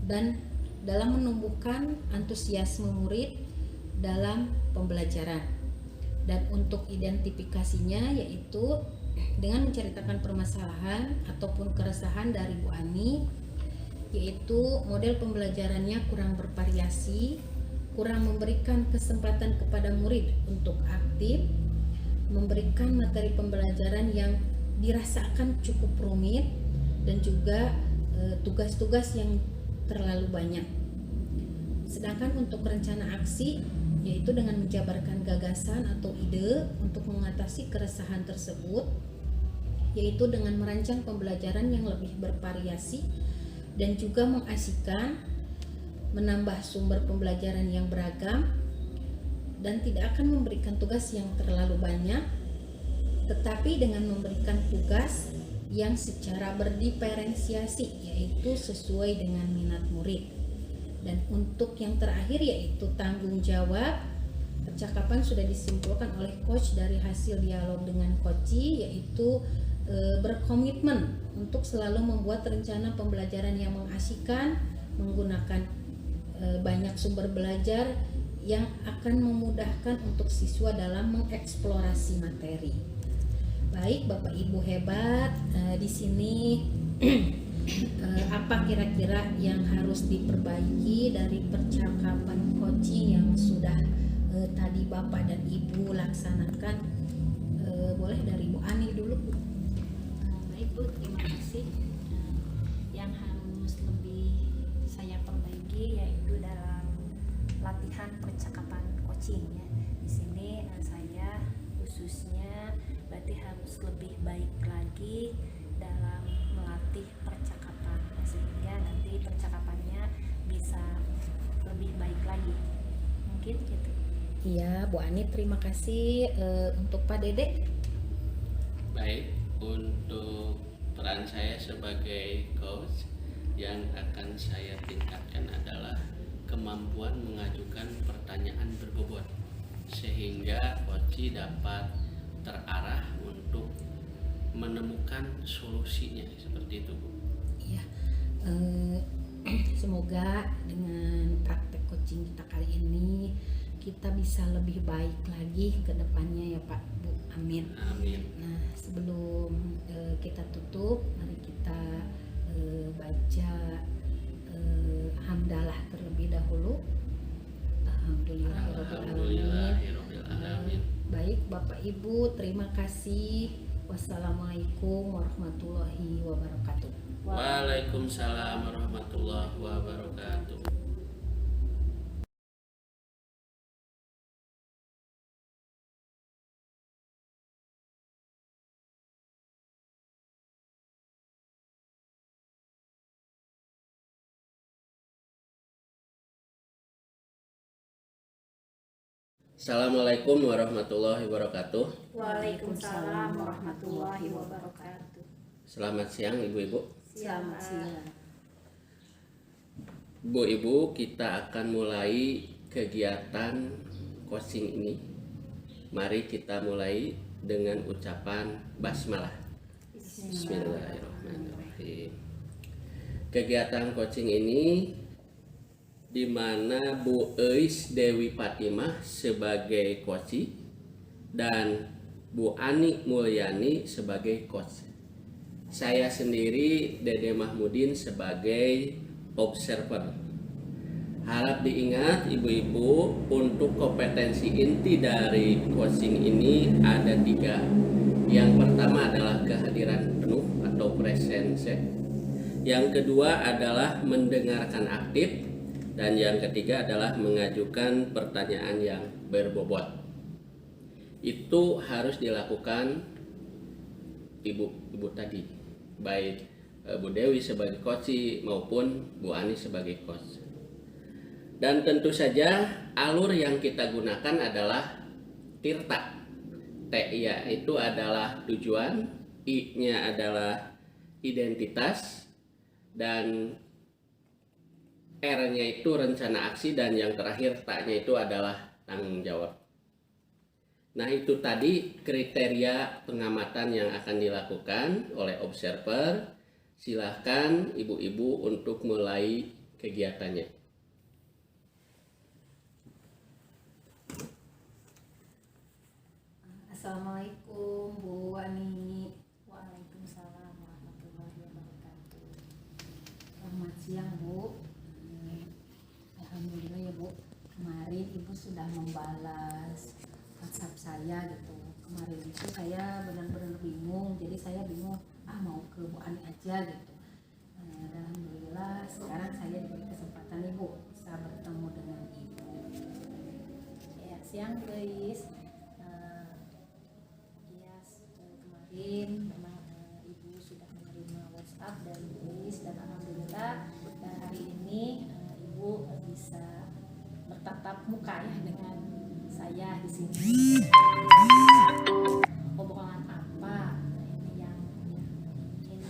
dan dalam menumbuhkan antusiasme murid dalam pembelajaran. Dan untuk identifikasinya yaitu dengan menceritakan permasalahan ataupun keresahan dari Bu Ani, yaitu model pembelajarannya kurang bervariasi, kurang memberikan kesempatan kepada murid untuk aktif, memberikan materi pembelajaran yang dirasakan cukup rumit, dan juga tugas-tugas yang terlalu banyak. Sedangkan untuk rencana aksi, yaitu dengan menjabarkan gagasan atau ide untuk mengatasi keresahan tersebut, yaitu dengan merancang pembelajaran yang lebih bervariasi dan juga mengasyikkan, menambah sumber pembelajaran yang beragam, dan tidak akan memberikan tugas yang terlalu banyak, tetapi dengan memberikan tugas yang secara berdiferensiasi, yaitu sesuai dengan minat murid. Dan untuk yang terakhir yaitu tanggung jawab, percakapan sudah disimpulkan oleh coach dari hasil dialog dengan coachee, yaitu berkomitmen untuk selalu membuat rencana pembelajaran yang mengasyikkan, menggunakan banyak sumber belajar yang akan memudahkan untuk siswa dalam mengeksplorasi materi. Baik Bapak Ibu hebat, di sini apa kira-kira yang harus diperbaiki dari percakapan coaching yang sudah tadi Bapak dan Ibu laksanakan? Boleh dari Bu Ani dulu, Bu. Baik Bu, terima kasih. Yang harus lebih saya perbaiki yaitu dalam latihan percakapan coaching ya. Di sini saya khususnya berarti harus lebih baik lagi dalam melatih percakapan sehingga nanti percakapannya bisa lebih baik lagi. Mungkin gitu. Iya, Bu Ani, terima kasih. Untuk Pak Dede. Baik, untuk peran saya sebagai coach yang akan saya tingkatkan adalah kemampuan mengajukan pertanyaan berbobot sehingga coachee dapat terarah untuk menemukan solusinya, seperti itu Bu. Iya, semoga dengan praktek coaching kita kali ini kita bisa lebih baik lagi ke depannya ya Pak, Bu. Amin. Amin. Nah, sebelum kita tutup, mari kita baca hamdalah terlebih dahulu. Alhamdulillahirabbil alamin. Alhamdulillahirabbil alamin. Baik Bapak Ibu, terima kasih. Wassalamualaikum warahmatullahi wabarakatuh. Waalaikumsalam warahmatullahi wabarakatuh. Assalamualaikum warahmatullahi wabarakatuh. Waalaikumsalam warahmatullahi wabarakatuh. Selamat siang ibu-ibu. Selamat siang. Bu-ibu, kita akan mulai kegiatan coaching ini. Mari kita mulai dengan ucapan basmalah. Bismillahirrahmanirrahim. Kegiatan coaching ini di mana Bu Eis Dewi Fatimah sebagai coach dan Bu Ani Mulyani sebagai coach. Saya sendiri Dede Mahmudin sebagai observer. Harap diingat ibu-ibu, untuk kompetensi inti dari coaching ini ada 3. Yang pertama adalah kehadiran penuh atau presence. Yang kedua adalah mendengarkan aktif. Dan yang ketiga adalah mengajukan pertanyaan yang berbobot. Itu harus dilakukan ibu tadi, baik Bu Dewi sebagai coach maupun Bu Ani sebagai coach. Dan tentu saja alur yang kita gunakan adalah TIRTA. T-nya itu adalah tujuan, I-nya adalah identitas, dan R-nya itu rencana aksi, dan yang terakhir T-nya itu adalah tanggung jawab. Nah, itu tadi kriteria pengamatan yang akan dilakukan oleh observer. Silahkan ibu-ibu untuk mulai kegiatannya. Assalamualaikum Bu Ani. Waalaikumsalam warahmatullahi wabarakatuh. Selamat siang Bu. Alhamdulillah ya Bu, kemarin Ibu sudah membalas WhatsApp saya gitu. Kemarin itu saya benar-benar bingung, jadi saya bingung mau ke Bu Ani aja gitu. Dan alhamdulillah sekarang saya diberi kesempatan Ibu bisa bertemu dengan Ibu. Ya, siang guys. Kemarin memang Ibu sudah menerima WhatsApp dari Luis, dan alhamdulillah hari ini Ibu bisa bertatap muka ya dengan saya di sini. Obrolan apa ini yang ingin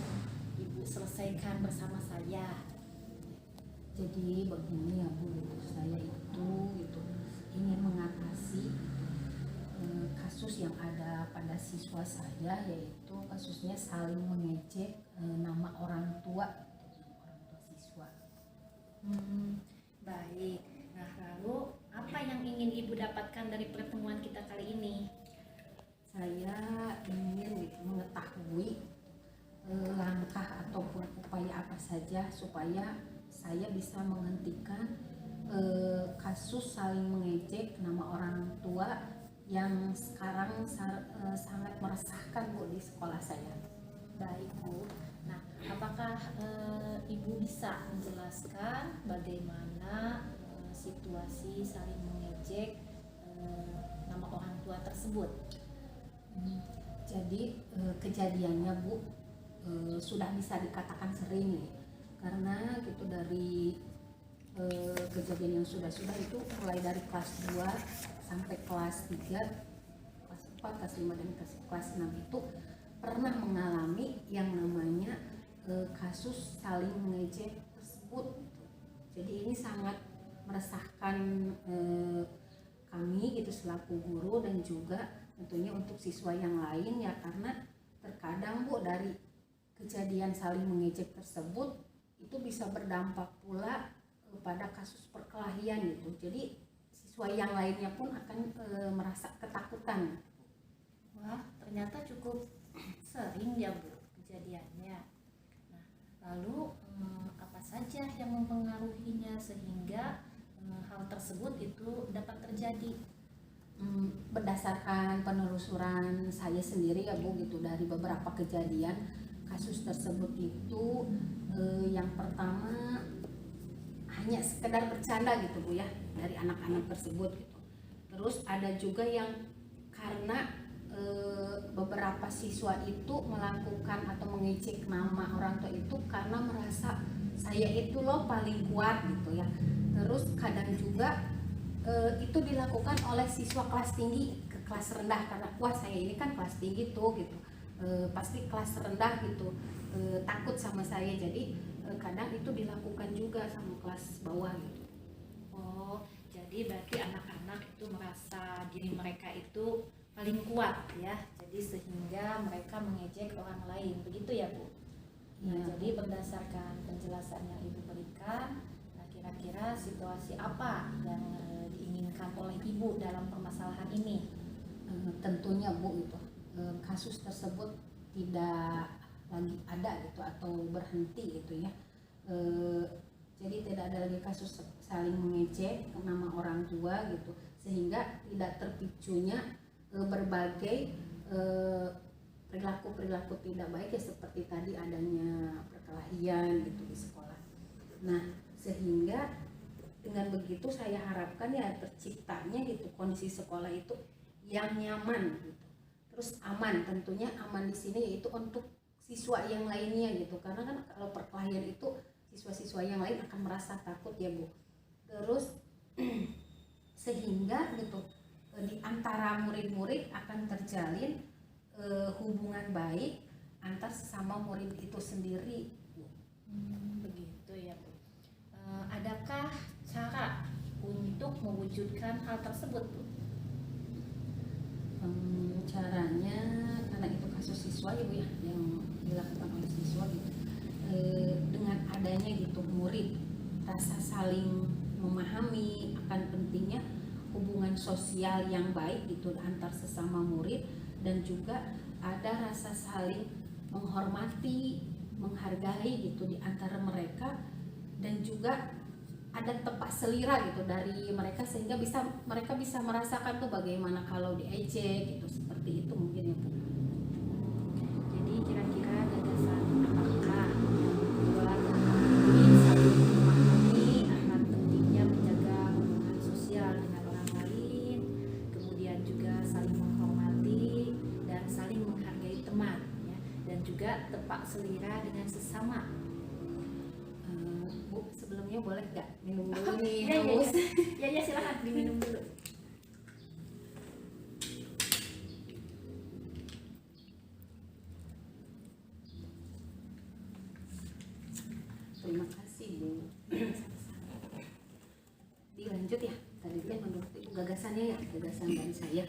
Ibu selesaikan bersama saya? Jadi begini ya Bu, saya itu ingin mengatasi kasus yang ada pada siswa saya, yaitu kasusnya saling mengejek nama orang tua siswa. Baik. Nah, lalu apa yang ingin Ibu dapatkan dari pertemuan kita kali ini? Saya ingin mengetahui langkah ataupun upaya apa saja supaya saya bisa menghentikan kasus saling mengejek nama orang tua yang sekarang sangat meresahkan Bu di sekolah saya. Baik Bu. Nah, apakah Ibu bisa menjelaskan bagaimana situasi saling mengejek nama orang tua tersebut? Jadi kejadiannya Bu sudah bisa dikatakan sering nih, karena gitu dari kejadian yang sudah itu mulai dari kelas 2 sampai kelas 3, kelas 4, kelas 5 dan kelas 6 itu pernah mengalami yang namanya kasus saling mengejek tersebut. Jadi ini sangat meresahkan kami gitu selaku guru, dan juga tentunya untuk siswa yang lain ya, karena terkadang Bu dari kejadian saling mengejek tersebut itu bisa berdampak pula pada kasus perkelahian gitu. Jadi siswa yang lainnya pun akan merasa ketakutan. Wah, ternyata cukup sering ya Bu kejadiannya. Nah, lalu apa saja yang mempengaruhinya sehingga hal tersebut itu dapat terjadi? Berdasarkan penelusuran saya sendiri ya Bu gitu, dari beberapa kejadian kasus tersebut itu yang pertama hanya sekedar bercanda gitu Bu ya dari anak-anak tersebut gitu. Terus ada juga yang karena beberapa siswa itu melakukan atau mengejek nama orang tua itu karena merasa saya itu loh paling kuat gitu ya. Terus kadang juga itu dilakukan oleh siswa kelas tinggi ke kelas rendah karena wah saya ini kan kelas tinggi tuh gitu, pasti kelas rendah gitu, takut sama saya, jadi kadang itu dilakukan juga sama kelas bawah gitu. Oh, jadi berarti anak-anak itu merasa diri mereka itu paling kuat ya, jadi sehingga mereka mengejek orang lain, begitu ya Bu? Nah, Ya. jadi berdasarkan penjelasan yang Ibu berikan, nah kira-kira situasi apa yang diinginkan oleh Ibu dalam permasalahan ini? Tentunya Bu itu kasus tersebut tidak lagi ada gitu atau berhenti gitu ya. Jadi tidak ada lagi kasus saling mengejek nama orang tua gitu, sehingga tidak terpicunya berbagai perilaku-perilaku tidak baik ya, seperti tadi adanya perkelahian gitu di sekolah. Nah, sehingga dengan begitu saya harapkan ya terciptanya gitu kondisi sekolah itu yang nyaman gitu. Terus aman, tentunya aman di sini yaitu untuk siswa yang lainnya gitu. Karena kan kalau perkelahian itu siswa-siswa yang lain akan merasa takut ya Bu. Terus sehingga gitu di antara murid-murid akan terjalin hubungan baik antar sesama murid itu sendiri Bu. Begitu ya Bu. Adakah cara untuk mewujudkan hal tersebut Bu? Caranya karena itu kasus siswa ya Bu ya, yang dilakukan oleh siswa gitu, dengan adanya gitu murid rasa saling memahami akan pentingnya hubungan sosial yang baik gitu antar sesama murid, dan juga ada rasa saling menghormati, menghargai gitu di antara mereka, dan juga ada tempat selira gitu dari mereka sehingga mereka bisa merasakan tuh bagaimana kalau diejek gitu, seperti itu mungkin ya Bu. Jadi kira-kira gagasan apakah buat ini saling memahami akan pentingnya menjaga hubungan sosial dengan orang lain, kemudian juga saling menghormati dan saling menghargai teman ya, dan juga tepat selera dengan sesama. Bu, sebelumnya boleh nggak minum dulu nih? Ya, haus? ya silakan diminum dulu. Terima kasih Bu. Dilanjut ya, tadi kan menurut Ibu gagasannya ya, gagasan dari saya.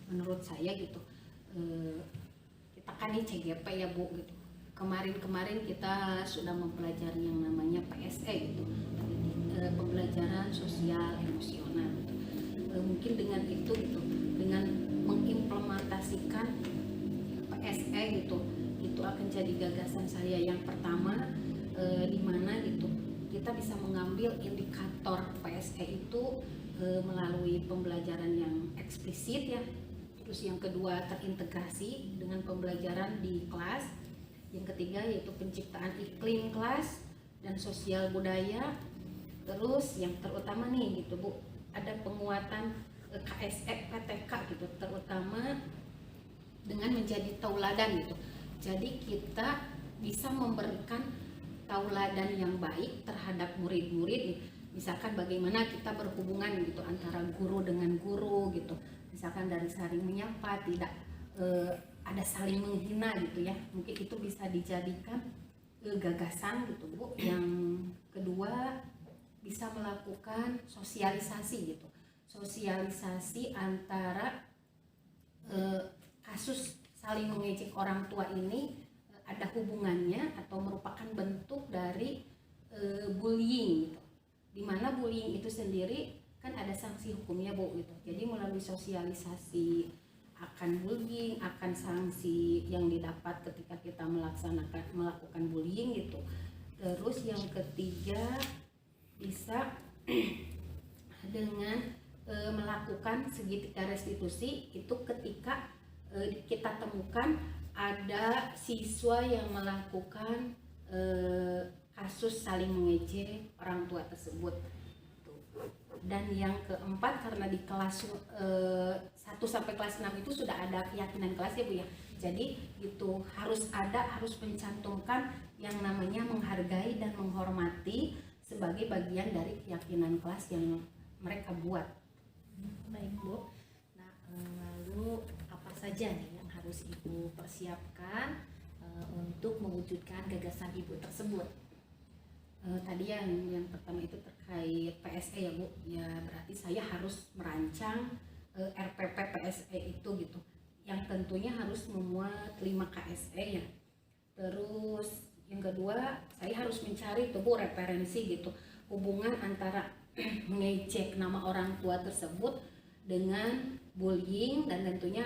Menurut saya gitu, kita kan ini CGP ya Bu gitu. Kemarin kita sudah mempelajari yang namanya PSE gitu, pembelajaran sosial emosional. Mungkin dengan itu gitu, dengan mengimplementasikan PSE gitu, itu akan jadi gagasan saya yang pertama, di mana gitu kita bisa mengambil indikator PSE itu melalui pembelajaran yang eksplisit ya. Terus yang kedua terintegrasi dengan pembelajaran di kelas. Yang ketiga yaitu penciptaan iklim kelas dan sosial budaya. Terus yang terutama nih gitu Bu, ada penguatan KSE PTK gitu, terutama dengan menjadi tauladan gitu. Jadi kita bisa memberikan tauladan yang baik terhadap murid-murid, misalkan bagaimana kita berhubungan gitu antara guru dengan guru gitu, misalkan dari saling menyapa, tidak ada saling menghina gitu ya. Mungkin itu bisa dijadikan gagasan gitu Bu. Yang kedua bisa melakukan sosialisasi gitu, sosialisasi antara kasus saling mengejek orang tua ini ada hubungannya atau merupakan bentuk dari bullying gitu, dimana bullying itu sendiri kan ada sanksi hukumnya Bu gitu. Jadi melalui sosialisasi akan bullying, akan sanksi yang didapat ketika kita melakukan bullying gitu. Terus yang ketiga bisa dengan melakukan segitiga restitusi itu ketika kita temukan ada siswa yang melakukan kasus saling mengejek orang tua tersebut. Dan yang keempat, karena di kelas 1 sampai kelas 6 itu sudah ada keyakinan kelas ya Bu ya. Jadi itu harus mencantumkan yang namanya menghargai dan menghormati sebagai bagian dari keyakinan kelas yang mereka buat. Baik Bu. Nah, lalu apa saja nih yang harus Ibu persiapkan untuk mewujudkan gagasan Ibu tersebut? Tadi yang pertama itu terkait PSE ya Bu. Ya berarti saya harus merancang RPP PSE itu gitu. Yang tentunya harus memuat 5 KSE ya. Terus yang kedua, saya harus mencari itu Bu referensi gitu. Hubungan antara mengejek nama orang tua tersebut dengan bullying, dan tentunya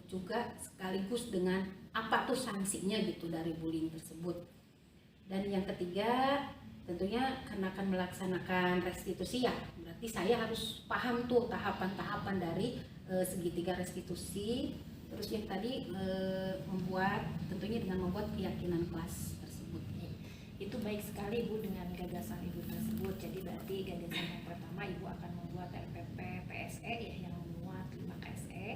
juga sekaligus dengan apa tuh sanksinya gitu dari bullying tersebut. Dan yang ketiga, tentunya karena akan melaksanakan restitusi ya, berarti saya harus paham tuh tahapan-tahapan dari segitiga restitusi. Terus yang tadi tentunya dengan membuat keyakinan kelas tersebut. Itu baik sekali Bu dengan gagasan Ibu tersebut. Jadi berarti gagasan yang pertama Ibu akan membuat RPP PSE ya yang memuat 5 KSE.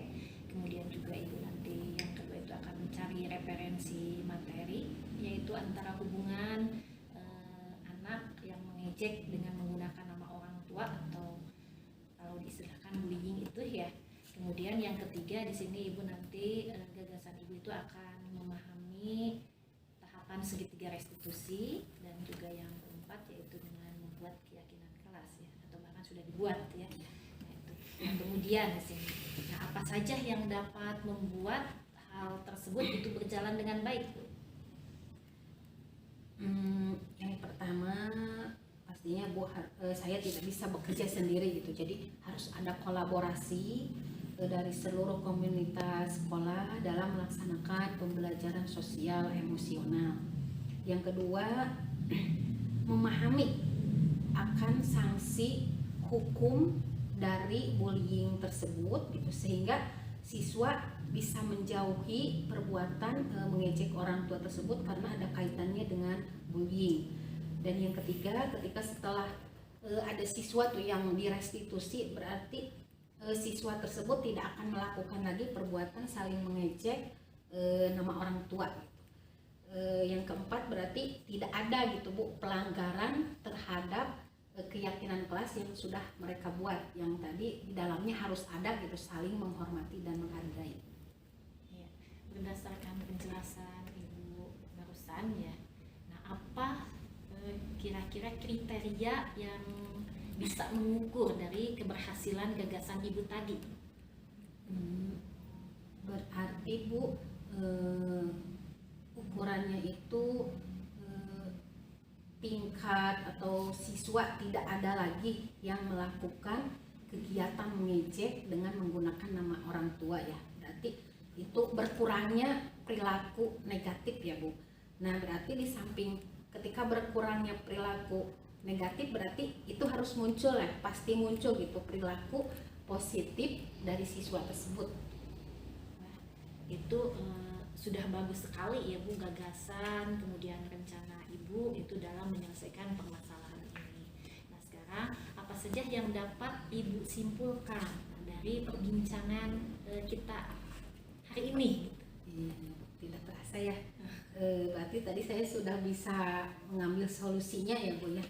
Kemudian juga Ibu nanti yang kedua itu akan mencari referensi materi, yaitu antara hubungan anak yang mengejek dengan menggunakan nama orang tua atau kalau diistilahkan bullying itu ya. Kemudian yang ketiga di sini Ibu nanti gagasan Ibu itu akan memahami tahapan segitiga restitusi, dan juga yang keempat yaitu dengan membuat keyakinan kelas ya, atau bahkan sudah dibuat ya. Nah, itu. Nah, kemudian di sini, nah apa saja yang dapat membuat hal tersebut itu berjalan dengan baik Bu? Yang pertama pastinya Bu, saya tidak bisa bekerja sendiri gitu. Jadi harus ada kolaborasi dari seluruh komunitas sekolah dalam melaksanakan pembelajaran sosial emosional. Yang kedua, memahami akan sanksi hukum dari bullying tersebut gitu, sehingga siswa bisa menjauhi perbuatan mengejek orang tua tersebut karena ada kaitannya dengan bullying. Dan yang ketiga, ketika setelah ada siswa tuh yang direstitusi, berarti siswa tersebut tidak akan melakukan lagi perbuatan saling mengejek nama orang tua. Yang keempat, berarti tidak ada gitu Bu pelanggaran terhadap keyakinan kelas yang sudah mereka buat, yang tadi di dalamnya harus ada gitu saling menghormati dan menghargai. Ya, berdasarkan penjelasan Ibu barusan ya. Nah, apa kira-kira kriteria yang bisa mengukur dari keberhasilan gagasan Ibu tadi? Berarti Bu, ukurannya itu tingkat atau siswa tidak ada lagi yang melakukan kegiatan mengejek dengan menggunakan nama orang tua ya. Berarti itu berkurangnya perilaku negatif ya Bu. Nah berarti di samping ketika berkurangnya perilaku negatif, berarti itu harus muncul ya, pasti muncul gitu perilaku positif dari siswa tersebut. Nah, itu sudah bagus sekali ya Bu gagasan kemudian rencana Ibu itu dalam menyelesaikan permasalahan ini. Nah sekarang apa saja yang dapat Ibu simpulkan dari perbincangan kita hari ini? Tidak terasa ya. Berarti tadi saya sudah bisa mengambil solusinya ya Bu ya.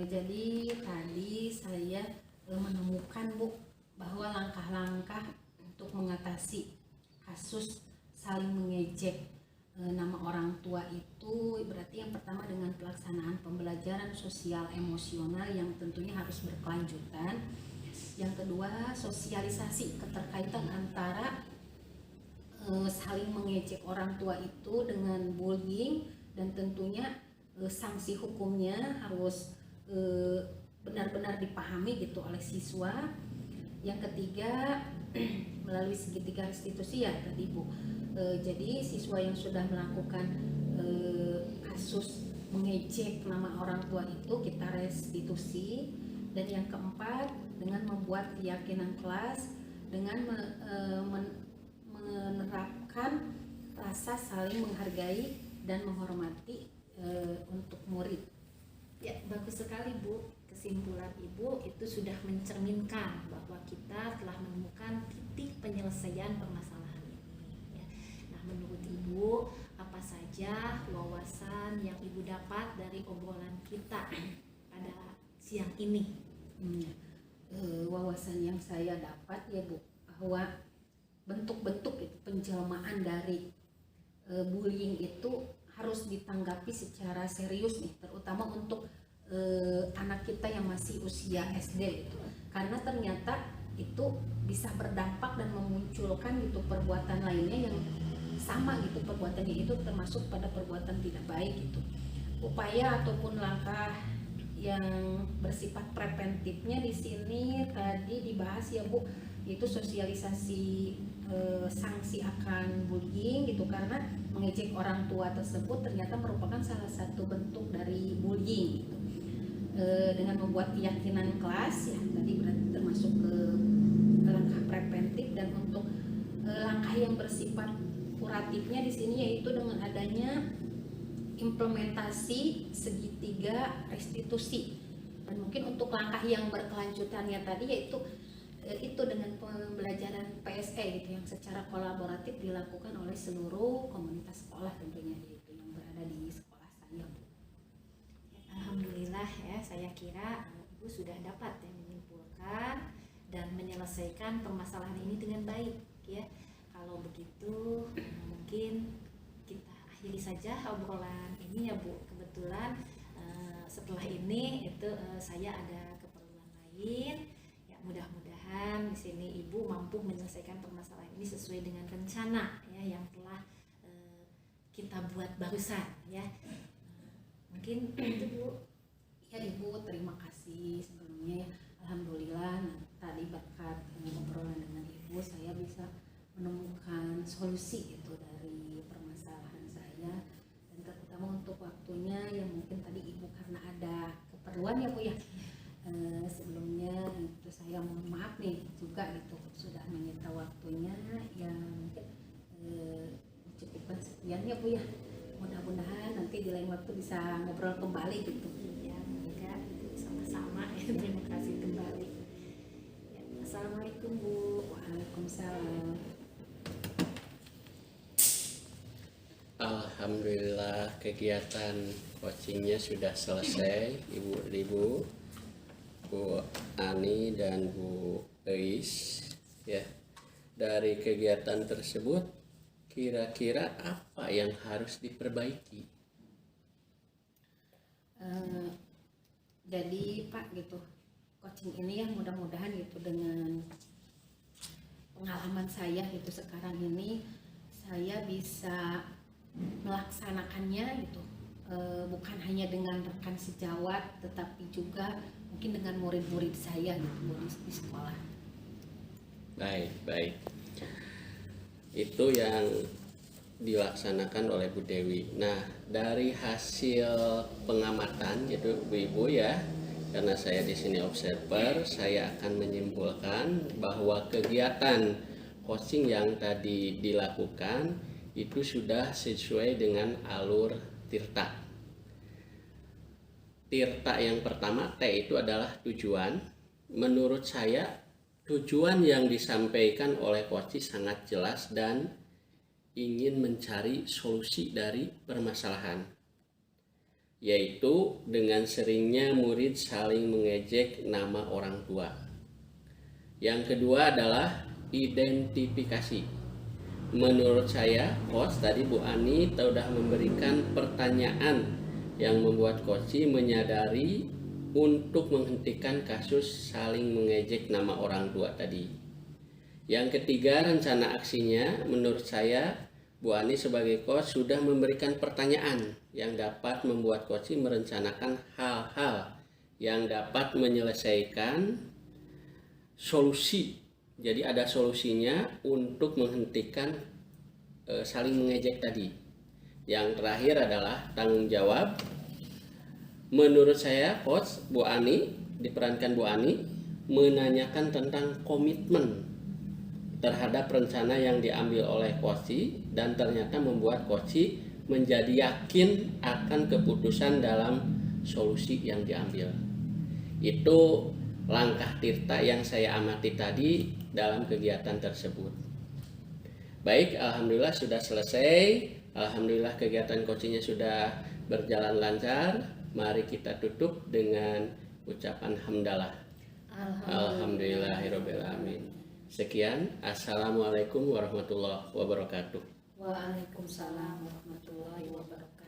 Jadi tadi saya menemukan Bu bahwa langkah-langkah untuk mengatasi kasus saling mengejek nama orang tua itu berarti yang pertama dengan pelaksanaan pembelajaran sosial emosional yang tentunya harus berkelanjutan. Yang kedua, sosialisasi keterkaitan antara saling mengejek orang tua itu dengan bullying, dan tentunya sanksi hukumnya harus benar-benar dipahami gitu oleh siswa. Yang ketiga melalui segitiga restitusi ya tadi Bu. Jadi siswa yang sudah melakukan kasus mengejek nama orang tua itu kita restitusi. Dan yang keempat dengan membuat keyakinan kelas dengan menerapkan rasa saling menghargai dan menghormati untuk murid. Ya, bagus sekali Bu. Kesimpulan Ibu itu sudah mencerminkan bahwa kita telah menemukan titik penyelesaian permasalahan ini. Ya. Nah, menurut Ibu, apa saja wawasan yang Ibu dapat dari obrolan kita pada siang ini? Wawasan yang saya dapat ya Bu, bahwa bentuk-bentuk penjelmaan dari bullying itu harus ditanggapi secara serius nih, terutama untuk anak kita yang masih usia SD itu, karena ternyata itu bisa berdampak dan memunculkan gitu perbuatan lainnya yang sama gitu, perbuatannya itu termasuk pada perbuatan tidak baik gitu. Upaya ataupun langkah yang bersifat preventifnya di sini tadi dibahas ya Bu, yaitu sosialisasi sanksi akan bullying gitu, karena mengejek orang tua tersebut ternyata merupakan salah satu bentuk dari bullying gitu. Dengan membuat keyakinan kelas ya tadi berarti termasuk ke langkah preventif, dan untuk langkah yang bersifat kuratifnya di sini yaitu dengan adanya implementasi segitiga restitusi. Dan mungkin untuk langkah yang berkelanjutannya tadi yaitu itu dengan pembelajaran PSE gitu yang secara kolaboratif dilakukan oleh seluruh komunitas sekolah tentunya yaitu yang berada di sekolah saya Bu. Alhamdulillah ya, saya kira Ibu sudah dapat menyimpulkan dan menyelesaikan permasalahan ini dengan baik ya. Kalau begitu mungkin kita akhiri saja obrolan ini ya Bu. Kebetulan setelah ini itu saya ada keperluan lain. Ya, mudah-mudahan di sini Ibu mampu menyelesaikan permasalahan ini sesuai dengan rencana ya yang telah kita buat barusan ya. Mungkin itu Bu. Ya Ibu, terima kasih sebelumnya ya. Alhamdulillah tadi berkat obrolan dengan Ibu saya bisa menemukan solusi itu dari permasalahan saya, dan terutama untuk waktunya yang mungkin tadi Ibu karena ada keperluan ya Bu ya. Sebelumnya itu saya mohon maaf nih juga gitu sudah menyita waktunya yang cukupkan sekian ya Bu ya. Mudah-mudahan nanti di lain waktu bisa ngobrol kembali gitu. Ya, semoga sama-sama ya. Terima kasih kembali. Ya, Assalamualaikum Bu. Waalaikumsalam. Alhamdulillah kegiatan coachingnya sudah selesai Ibu-ibu, Bu Ani dan Bu Eis ya. Dari kegiatan tersebut kira-kira apa yang harus diperbaiki? Jadi Pak gitu, coaching ini yang mudah-mudahan gitu dengan pengalaman saya gitu sekarang ini saya bisa melaksanakannya gitu, bukan hanya dengan rekan sejawat tetapi juga mungkin dengan murid-murid saya gitu di sekolah. Baik. Itu yang dilaksanakan oleh Bu Dewi. Nah, dari hasil pengamatan gitu Ibu ya, karena saya di sini observer, saya akan menyimpulkan bahwa kegiatan coaching yang tadi dilakukan itu sudah sesuai dengan alur Tirta. Tirta yang pertama, T itu adalah tujuan. Menurut saya tujuan yang disampaikan oleh coach sangat jelas dan ingin mencari solusi dari permasalahan, yaitu dengan seringnya murid saling mengejek nama orang tua. Yang kedua adalah identifikasi. Menurut saya, coach tadi Bu Ani sudah memberikan pertanyaan yang membuat coach menyadari untuk menghentikan kasus saling mengejek nama orang tua tadi. Yang ketiga, rencana aksinya. Menurut saya, Bu Ani sebagai coach sudah memberikan pertanyaan yang dapat membuat coach merencanakan hal-hal yang dapat menyelesaikan solusi. Jadi ada solusinya untuk menghentikan saling mengejek tadi. Yang terakhir adalah tanggung jawab. Menurut saya coach Bu Ani, diperankan Bu Ani, menanyakan tentang komitmen terhadap rencana yang diambil oleh Koci dan ternyata membuat Koci menjadi yakin akan keputusan dalam solusi yang diambil. Itu langkah Tirta yang saya amati tadi dalam kegiatan tersebut. Baik, alhamdulillah sudah selesai. Alhamdulillah kegiatan coachingnya sudah berjalan lancar. Mari kita tutup dengan ucapan hamdalah. Alhamdulillahirabbil alamin. Sekian, assalamualaikum warahmatullahi wabarakatuh. Waalaikumsalam warahmatullahi wabarakatuh.